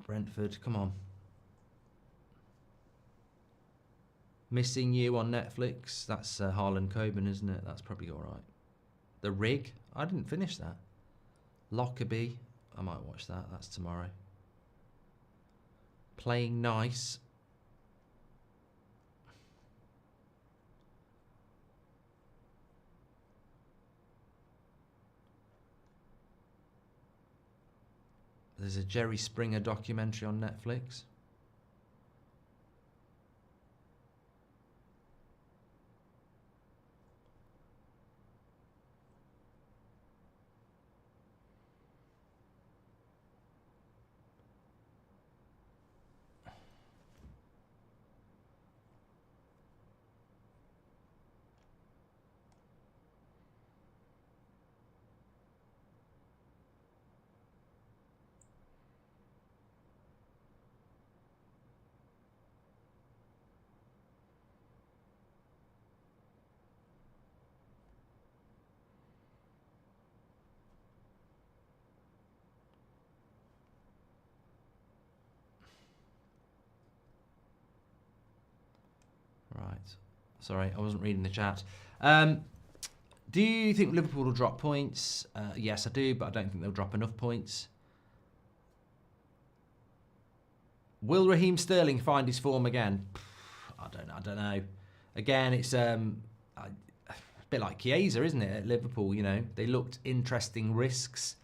Brentford, come on. Missing You on Netflix. That's Harlan Coben, isn't it? That's probably all right. The Rig. I didn't finish that. Lockerbie. I might watch that. That's tomorrow. Playing Nice. There's a Jerry Springer documentary on Netflix. Right. Sorry, I wasn't reading the chat. Do you think Liverpool will drop points? Yes, I do, but I don't think they'll drop enough points. Will Raheem Sterling find his form again? I don't know. Again, it's a bit like Chiesa, isn't it? At Liverpool, you know, they looked interesting risks.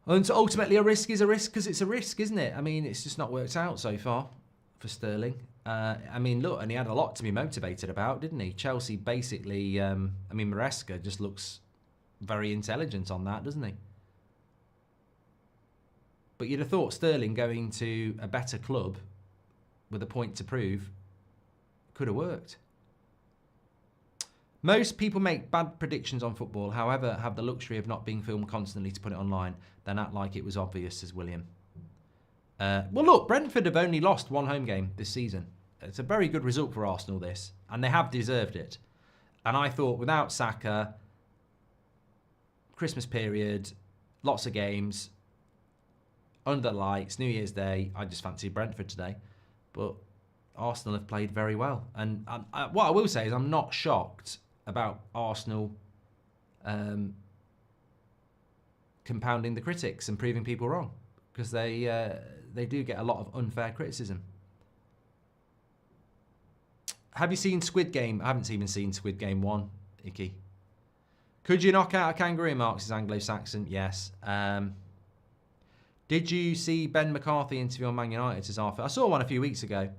And so ultimately, a risk is a risk because it's a risk, isn't it? I mean, it's just not worked out so far for Sterling. I mean, look, and he had a lot to be motivated about, didn't he? Chelsea basically, I mean, Maresca just looks very intelligent on that, doesn't he? But you'd have thought Sterling going to a better club with a point to prove could have worked. Most people make bad predictions on football, however, have the luxury of not being filmed constantly to put it online, then act like it was obvious, says William. Well, look, Brentford have only lost one home game this season. It's a very good result for Arsenal, this, and they have deserved it. And I thought without Saka, Christmas period, lots of games, under the lights, New Year's Day, I just fancied Brentford today. But Arsenal have played very well. And what I will say is I'm not shocked about Arsenal compounding the critics and proving people wrong, because they do get a lot of unfair criticism. Have you seen Squid Game? I haven't even seen Squid Game 1, Icky. Could you knock out a kangaroo, Mark, says Anglo-Saxon? Yes. Did you see Ben McCarthy interview on Man United, says Arthur? I saw one a few weeks ago.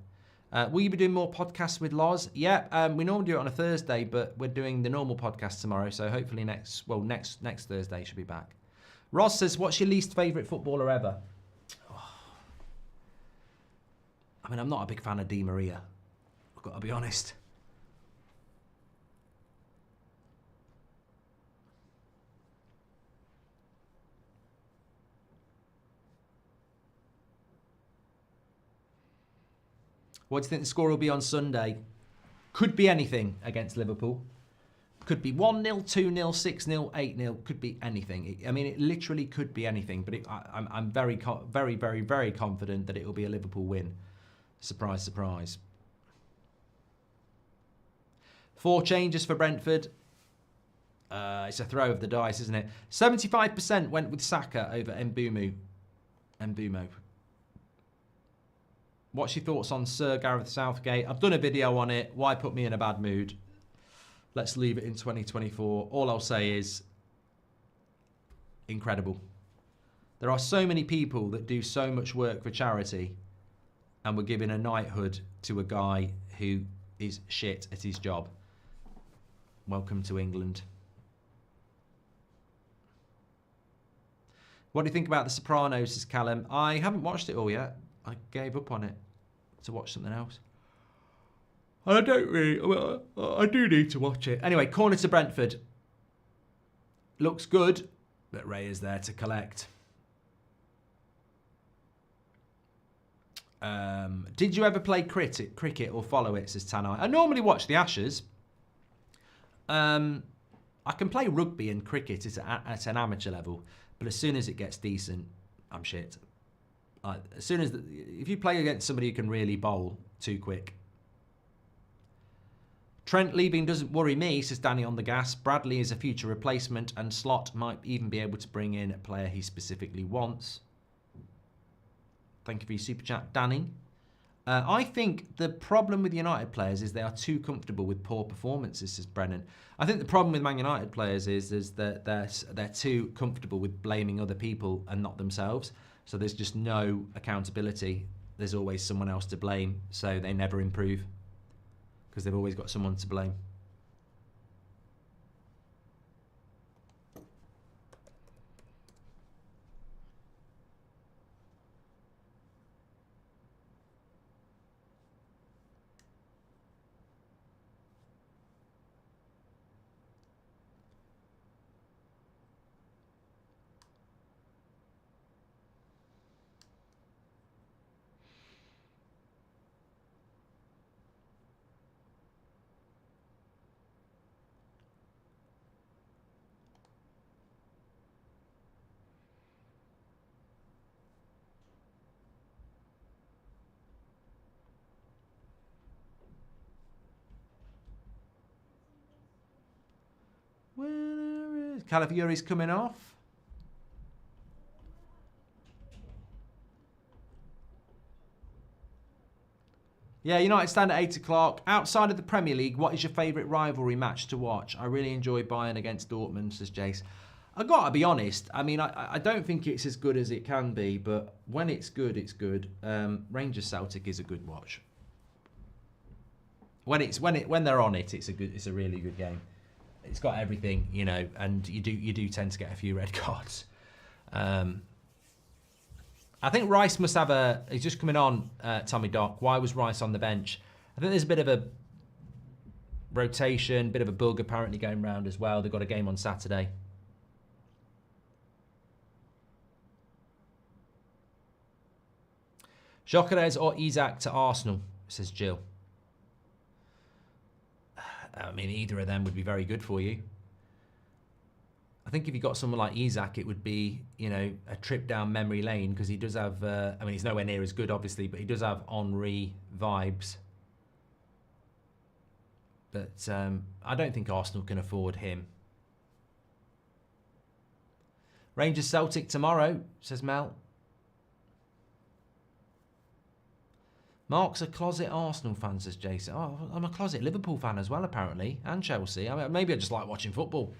Will you be doing more podcasts with Loz? Yeah, we normally do it on a Thursday, but we're doing the normal podcast tomorrow, so hopefully next Thursday should be back. Ross says, what's your least favourite footballer ever? Oh. I mean, I'm not a big fan of Di Maria. I've got to be honest. What do you think the score will be on Sunday? Could be anything against Liverpool. Could be 1-0, 2-0, 6-0, 8-0. Could be anything. I mean, it literally could be anything. But I'm very, very confident that it will be a Liverpool win. Surprise, surprise. 4 changes for Brentford. It's a throw of the dice, isn't it? 75% went with Saka over Mbumo. What's your thoughts on Sir Gareth Southgate? I've done a video on it. Why put me in a bad mood? Let's leave it in 2024. All I'll say is incredible. There are so many people that do so much work for charity, and we're giving a knighthood to a guy who is shit at his job. Welcome to England. What do you think about The Sopranos, says Callum? I haven't watched it all yet. I gave up on it to watch something else. I don't really... Well, I do need to watch it. Anyway, corner to Brentford. Looks good, but Ray is there to collect. Did you ever play cricket or follow it, says Tanai? I normally watch the Ashes. I can play rugby and cricket at an amateur level, but as soon as it gets decent, I'm shit. As soon as if you play against somebody who can really bowl, too quick. Trent leaving doesn't worry me, says Danny on the gas. Bradley is a future replacement, and Slot might even be able to bring in a player he specifically wants. Thank you for your super chat, Danny. I think the problem with United players is they are too comfortable with poor performances, says Brennan. I think the problem with Man United players is that they're too comfortable with blaming other people and not themselves. So there's just no accountability. There's always someone else to blame, so they never improve because they've always got someone to blame. Where is Calafiori's coming off? Yeah, United stand at 8 o'clock. Outside of the Premier League, what is your favourite rivalry match to watch? I really enjoy Bayern against Dortmund, says Jace. I've got to be honest. I mean, I don't think it's as good as it can be, but when it's good, it's good. Rangers Celtic is a good watch. When they're on it, it's a really good game. It's got everything, you know, and you do tend to get a few red cards. I think Rice must have he's just coming on, Tommy Doc. Why was Rice on the bench? I think there's a bit of a rotation, bit of a bug apparently going round as well. They've got a game on Saturday. Gyökeres or Isak to Arsenal, says Jill. I mean, either of them would be very good for you. I think if you got someone like Isak, it would be, you know, a trip down memory lane because he does have, I mean, he's nowhere near as good, obviously, but he does have Henry vibes. But I don't think Arsenal can afford him. Rangers Celtic tomorrow, says Mel. Mark's a closet Arsenal fan, says Jason. Oh, I'm a closet Liverpool fan as well, apparently, and Chelsea. I mean, maybe I just like watching football.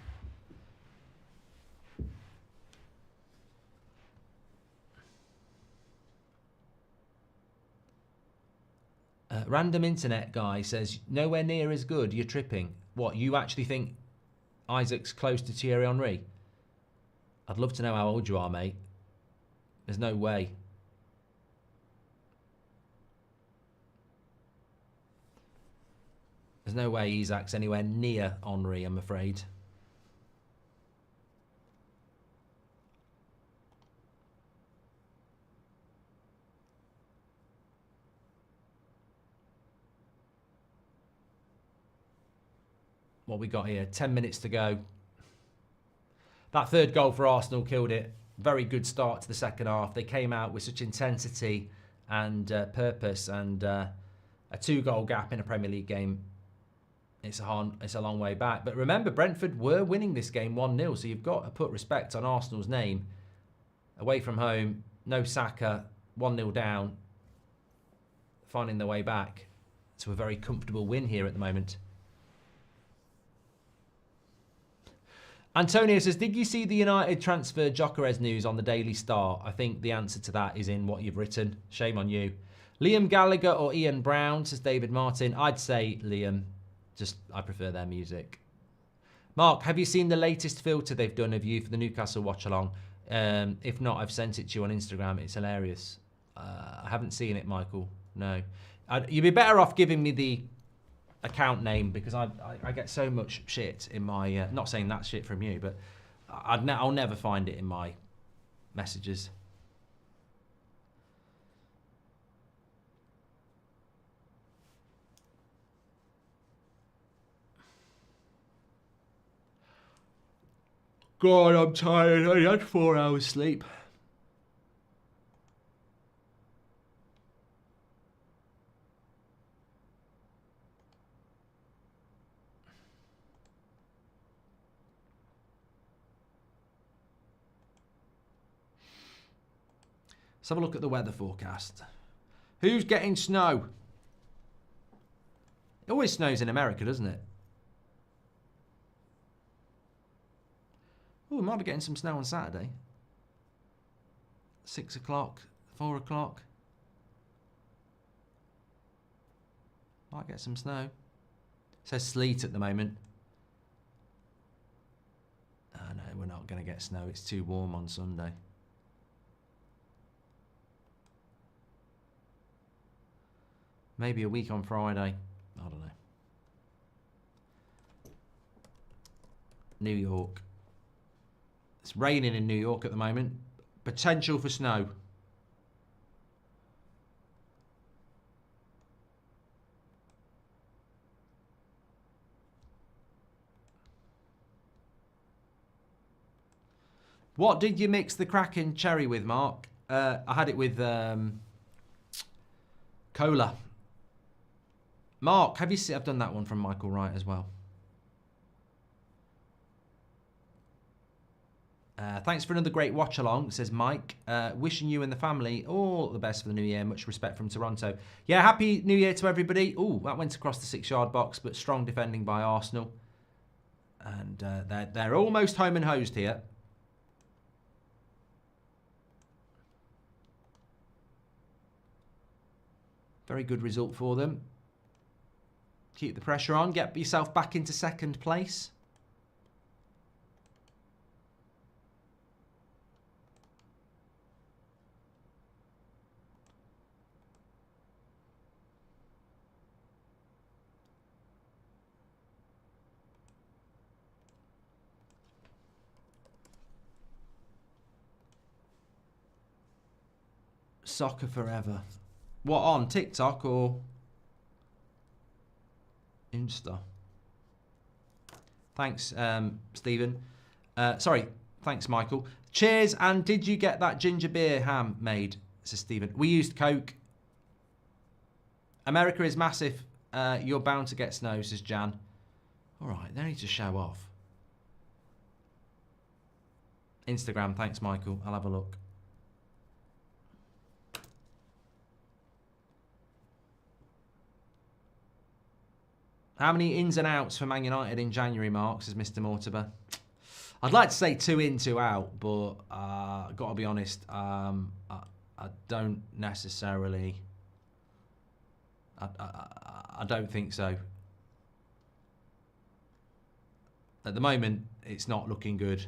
Random internet guy says, nowhere near as good, you're tripping. What, you actually think Isaac's close to Thierry Henry? I'd love to know how old you are, mate. There's no way. There's no way Isaac's anywhere near Henry, I'm afraid. What we got here? 10 minutes to go. That third goal for Arsenal killed it. Very good start to the second half. They came out with such intensity and purpose, and a 2-goal gap in a Premier League game it's a long way back. But remember, Brentford were winning this game 1-0, so you've got to put respect on Arsenal's name. Away from home, no Saka, 1-0 down, finding their way back to a very comfortable win here at the moment. Antonio says, did you see the United transfer Gyökeres news on the Daily Star? I think the answer to that is in what you've written. Shame on you. Liam Gallagher or Ian Brown, says David Martin. I'd say Liam. Just, I prefer their music. Mark, have you seen the latest filter they've done of you for the Newcastle Watchalong? If not, I've sent it to you on Instagram. It's hilarious. I haven't seen it, Michael. No. You'd be better off giving me the account name, because I get so much shit in my... not saying that's shit from you, but I'll never find it in my messages. God, I'm tired. I only had 4 hours sleep. Let's have a look at the weather forecast. Who's getting snow? It always snows in America, doesn't it? Oh, we might be getting some snow on Saturday. 6 o'clock, 4 o'clock. Might get some snow. It says sleet at the moment. Oh, no, we're not going to get snow. It's too warm on Sunday. Maybe a week on Friday. I don't know. New York. It's raining in New York at the moment. Potential for snow. What did you mix the Kraken cherry with, Mark? I had it with cola. Mark, have you seen... I've done that one from Michael Wright as well. Thanks for another great watch along, says Mike. Wishing you and the family all the best for the new year. Much respect from Toronto. Yeah, happy new year to everybody. Oh, that went across the 6-yard box, but strong defending by Arsenal. And they're almost home and hosed here. Very good result for them. Keep the pressure on. Get yourself back into second place. Soccer forever. What, on TikTok or Insta? Thanks, Stephen. Sorry, thanks, Michael. Cheers, and did you get that ginger beer ham made, says Stephen? We used Coke. America is massive. You're bound to get snow, says Jan. All right, they need to show off. Instagram, thanks, Michael. I'll have a look. How many ins and outs for Man United in January, Mark, says Mr. Mortimer? I'd like to say 2 in, 2 out, but I've got to be honest, I don't necessarily... I don't think so. At the moment, it's not looking good.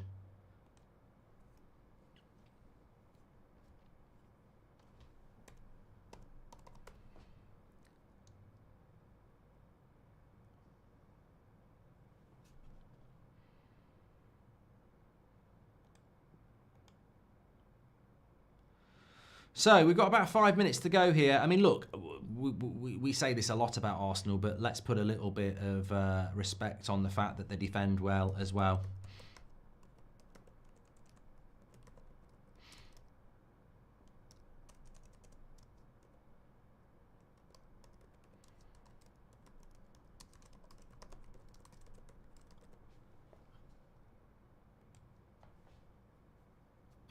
So we've got about 5 minutes to go here. I mean, look, we say this a lot about Arsenal, but let's put a little bit of respect on the fact that they defend well as well.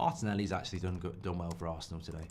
Martinelli's actually done well for Arsenal today.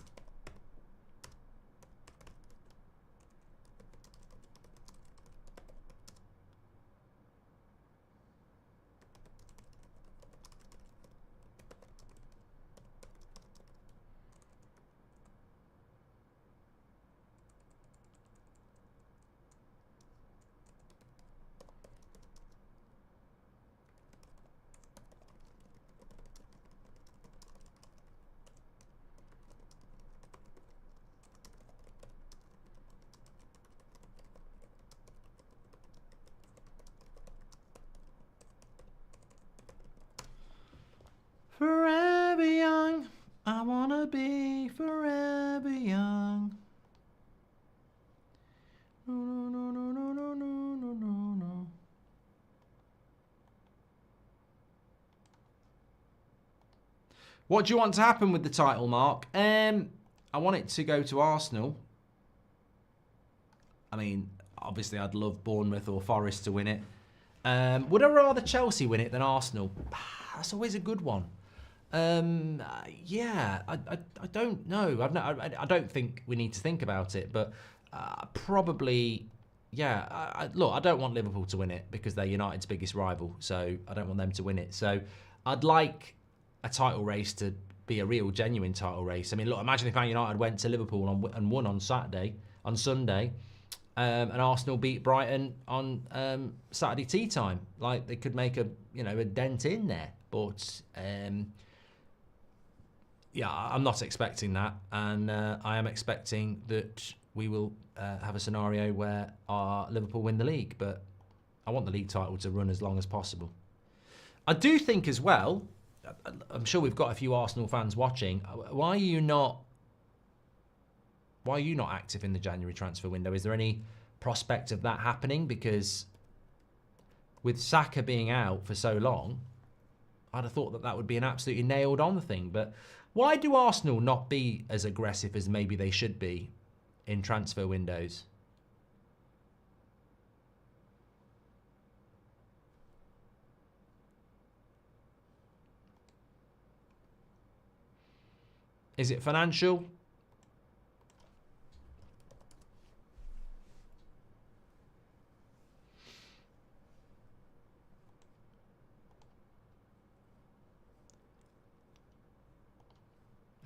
Forever young, I wanna be forever young. No, no, no, no, no, no, no, no, no. What do you want to happen with the title, Mark? I want it to go to Arsenal. I mean, obviously I'd love Bournemouth or Forest to win it. Would I rather Chelsea win it than Arsenal? That's always a good one. Yeah, I don't know. I don't think we need to think about it, but probably, yeah. Look, I don't want Liverpool to win it because they're United's biggest rival, so I don't want them to win it. So I'd like a title race to be a real, genuine title race. I mean, look, imagine if Man United went to Liverpool and won on Sunday, and Arsenal beat Brighton on Saturday tea time. Like, they could make a dent in there, but. Yeah, I'm not expecting that, and I am expecting that we will have a scenario where Liverpool win the league, but I want the league title to run as long as possible. I do think as well, I'm sure we've got a few Arsenal fans watching, why are you not active in the January transfer window? Is there any prospect of that happening? Because with Saka being out for so long, I'd have thought that would be an absolutely nailed-on thing, but why do Arsenal not be as aggressive as maybe they should be in transfer windows? Is it financial?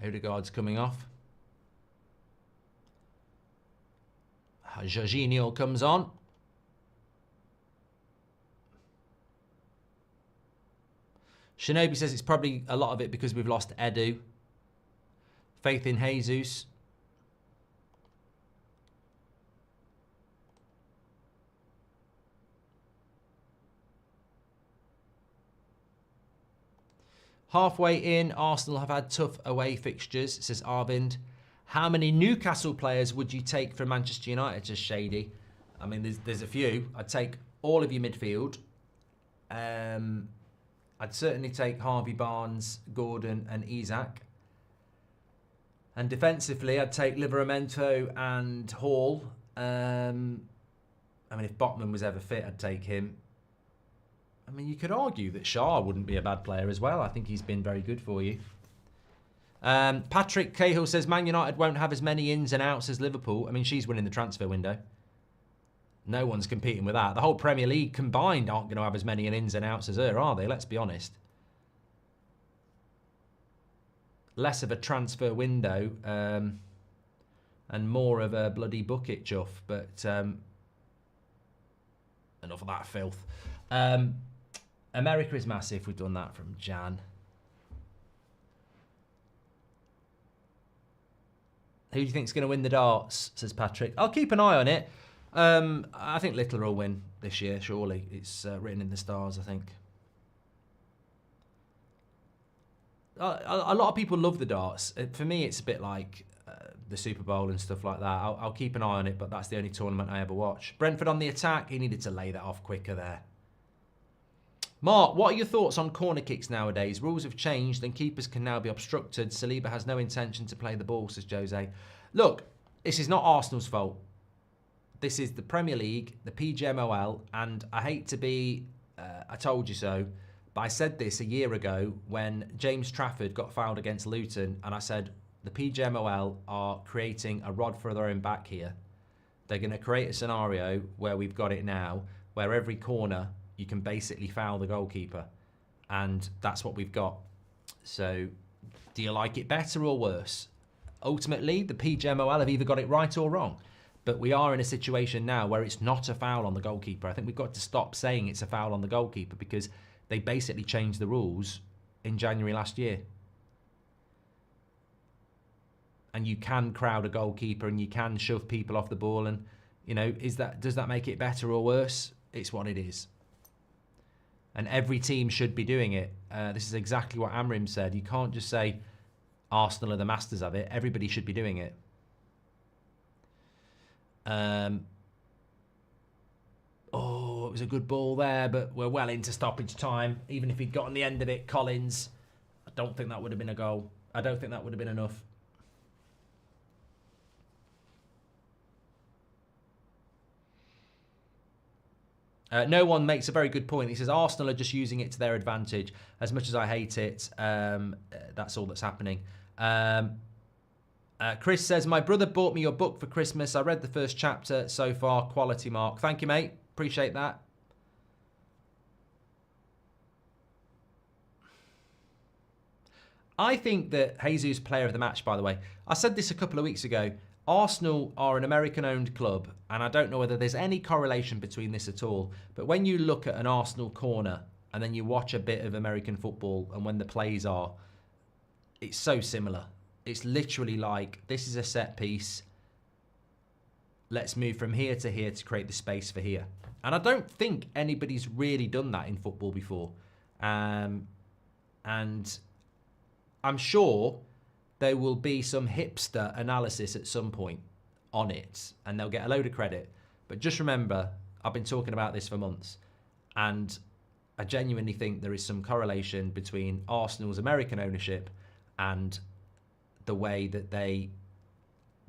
Odegaard's coming off. Jorginho comes on. Shinobi says it's probably a lot of it because we've lost Edu. Faith in Jesus. Halfway in, Arsenal have had tough away fixtures, says Arvind. How many Newcastle players would you take from Manchester United? Says Shady. I mean, there's a few. I'd take all of your midfield. I'd certainly take Harvey Barnes, Gordon and Isak. And defensively, I'd take Livramento and Hall. I mean, if Botman was ever fit, I'd take him. I mean, you could argue that Shah wouldn't be a bad player as well. I think he's been very good for you. Patrick Cahill says Man United won't have as many ins and outs as Liverpool. I mean, she's winning the transfer window. No one's competing with that. The whole Premier League combined aren't going to have as many ins and outs as her, are they? Let's be honest. Less of a transfer window and more of a bloody bucket chuff. But enough of that filth. America is massive. We've done that from Jan. Who do you think is going to win the darts? Says Patrick. I'll keep an eye on it. I think Littler will win this year, surely. It's written in the stars, I think. A lot of people love the darts. For me, it's a bit like the Super Bowl and stuff like that. I'll keep an eye on it, but that's the only tournament I ever watch. Brentford on the attack. He needed to lay that off quicker there. Mark, what are your thoughts on corner kicks nowadays? Rules have changed and keepers can now be obstructed. Saliba has no intention to play the ball, says Jose. Look, this is not Arsenal's fault. This is the Premier League, the PGMOL, and I hate to be I told you so, But I said this a year ago when James Trafford got fouled against Luton, and I said the PGMOL are creating a rod for their own back here. They're going to create a scenario where we've got it now, where every corner you can basically foul the goalkeeper. And that's what we've got. So do you like it better or worse? Ultimately, the PGMOL have either got it right or wrong. But we are in a situation now where it's not a foul on the goalkeeper. I think we've got to stop saying it's a foul on the goalkeeper because they basically changed the rules in January last year. And you can crowd a goalkeeper and you can shove people off the ball. And, you know, does that make it better or worse? It's what it is. And every team should be doing it. This is exactly what Amrim said. You can't just say Arsenal are the masters of it. Everybody should be doing it. Oh, it was a good ball there, but we're well into stoppage time. Even if he'd gotten the end of it, Collins, I don't think that would have been a goal. I don't think that would have been enough. No one makes a very good point. He says Arsenal are just using it to their advantage. As much as I hate it, that's all that's happening. Chris says, my brother bought me your book for Christmas. I read the first chapter so far. Quality, Mark. Thank you, mate. Appreciate that. I think that Jesus player of the match, by the way. I said this a couple of weeks ago. Arsenal are an American-owned club, and I don't know whether there's any correlation between this at all, but when you look at an Arsenal corner and then you watch a bit of American football and when the plays are, it's so similar. It's literally like, this is a set piece. Let's move from here to create the space for here. And I don't think anybody's really done that in football before. And I'm sure there will be some hipster analysis at some point on it, and they'll get a load of credit. But just remember, I've been talking about this for months, and I genuinely think there is some correlation between Arsenal's American ownership and the way that they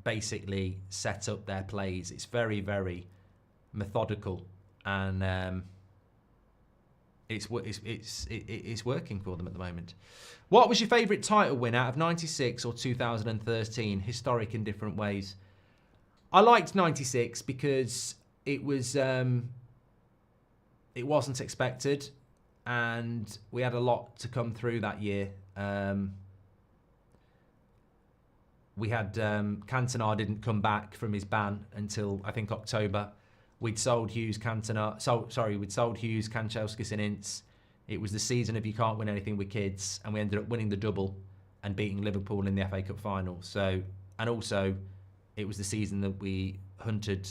basically set up their plays. It's very, very methodical, and it's working for them at the moment. What was your favourite title win out of 96 or 2013? Historic in different ways. I liked 96 because it wasn't expected, and we had a lot to come through that year. We had Cantona didn't come back from his ban until I think October. We'd sold Hughes, we'd sold Hughes, Kanchelskis and Ince. It was the season of you can't win anything with kids, and we ended up winning the double and beating Liverpool in the FA Cup final. So, and also, it was the season that we hunted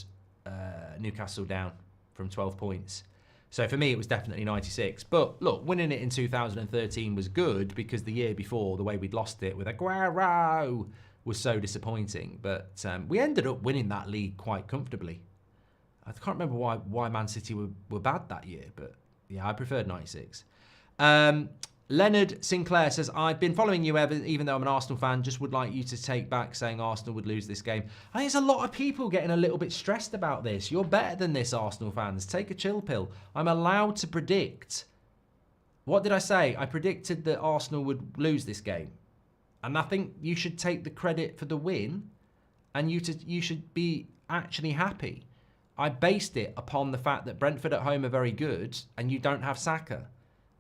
Newcastle down from 12 points. So for me, it was definitely 96. But look, winning it in 2013 was good because the year before, the way we'd lost it with Aguero was so disappointing. But we ended up winning that league quite comfortably. I can't remember why Man City were bad that year, but yeah, I preferred 96. Leonard Sinclair says, I've been following you even though I'm an Arsenal fan, just would like you to take back saying Arsenal would lose this game. I think there's a lot of people getting a little bit stressed about this. You're better than this, Arsenal fans. Take a chill pill. I'm allowed to predict. What did I say? I predicted that Arsenal would lose this game. And I think you should take the credit for the win, and you should be actually happy. I based it upon the fact that Brentford at home are very good and you don't have Saka.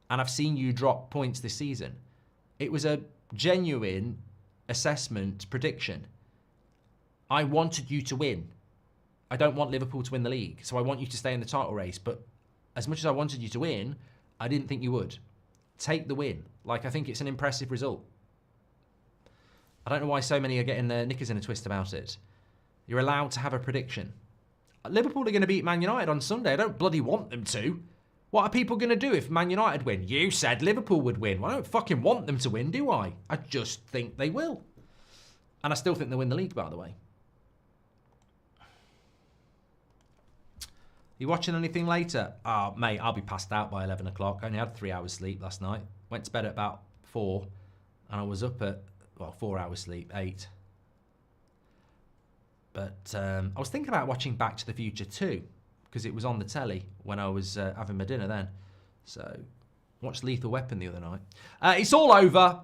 And I've seen you drop points this season. It was a genuine assessment prediction. I wanted you to win. I don't want Liverpool to win the league, so I want you to stay in the title race. But as much as I wanted you to win, I didn't think you would. Take the win. Like, I think it's an impressive result. I don't know why so many are getting their knickers in a twist about it. You're allowed to have a prediction. Liverpool are going to beat Man United on Sunday. I don't bloody want them to. What are people going to do if Man United win? You said Liverpool would win. Well, I don't fucking want them to win, do I? I just think they will. And I still think they'll win the league, by the way. You watching anything later? Oh, mate, I'll be passed out by 11 o'clock. I only had 3 hours sleep last night. Went to bed at about 4. And I was up at, 4 hours sleep, 8. But I was thinking about watching Back to the Future 2 because it was on the telly when I was having my dinner then. So Watched Lethal Weapon the other night. It's all over,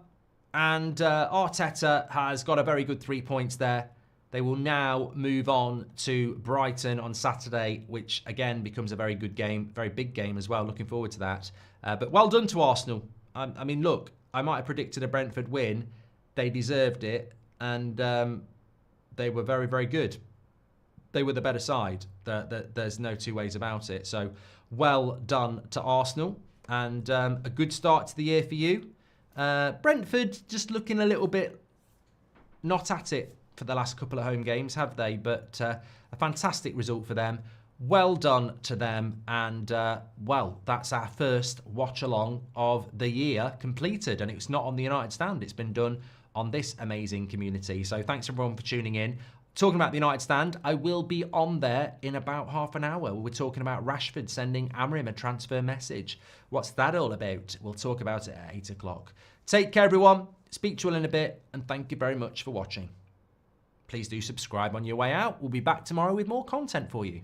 and Arteta has got a very good 3 points there. They will now move on to Brighton on Saturday, which again becomes a very good game, very big game as well. Looking forward to that. But well done to Arsenal. I mean, look, I might have predicted a Brentford win. They deserved it, and they were very, very good. They were the better side. There's no two ways about it. So well done to Arsenal. And a good start to the year for you. Brentford just looking a little bit not at it for the last couple of home games, have they? But a fantastic result for them. Well done to them. And, well, that's our first watch-along of the year completed. And it's not on the United Stand. It's been done on this amazing community. So thanks, everyone, for tuning in. Talking about the United Stand, I will be on there in about half an hour. We're talking about Rashford sending Amrim a transfer message. What's that all about? We'll talk about it at 8 o'clock. Take care, everyone. Speak to you all in a bit, and thank you very much for watching. Please do subscribe on your way out. We'll be back tomorrow with more content for you.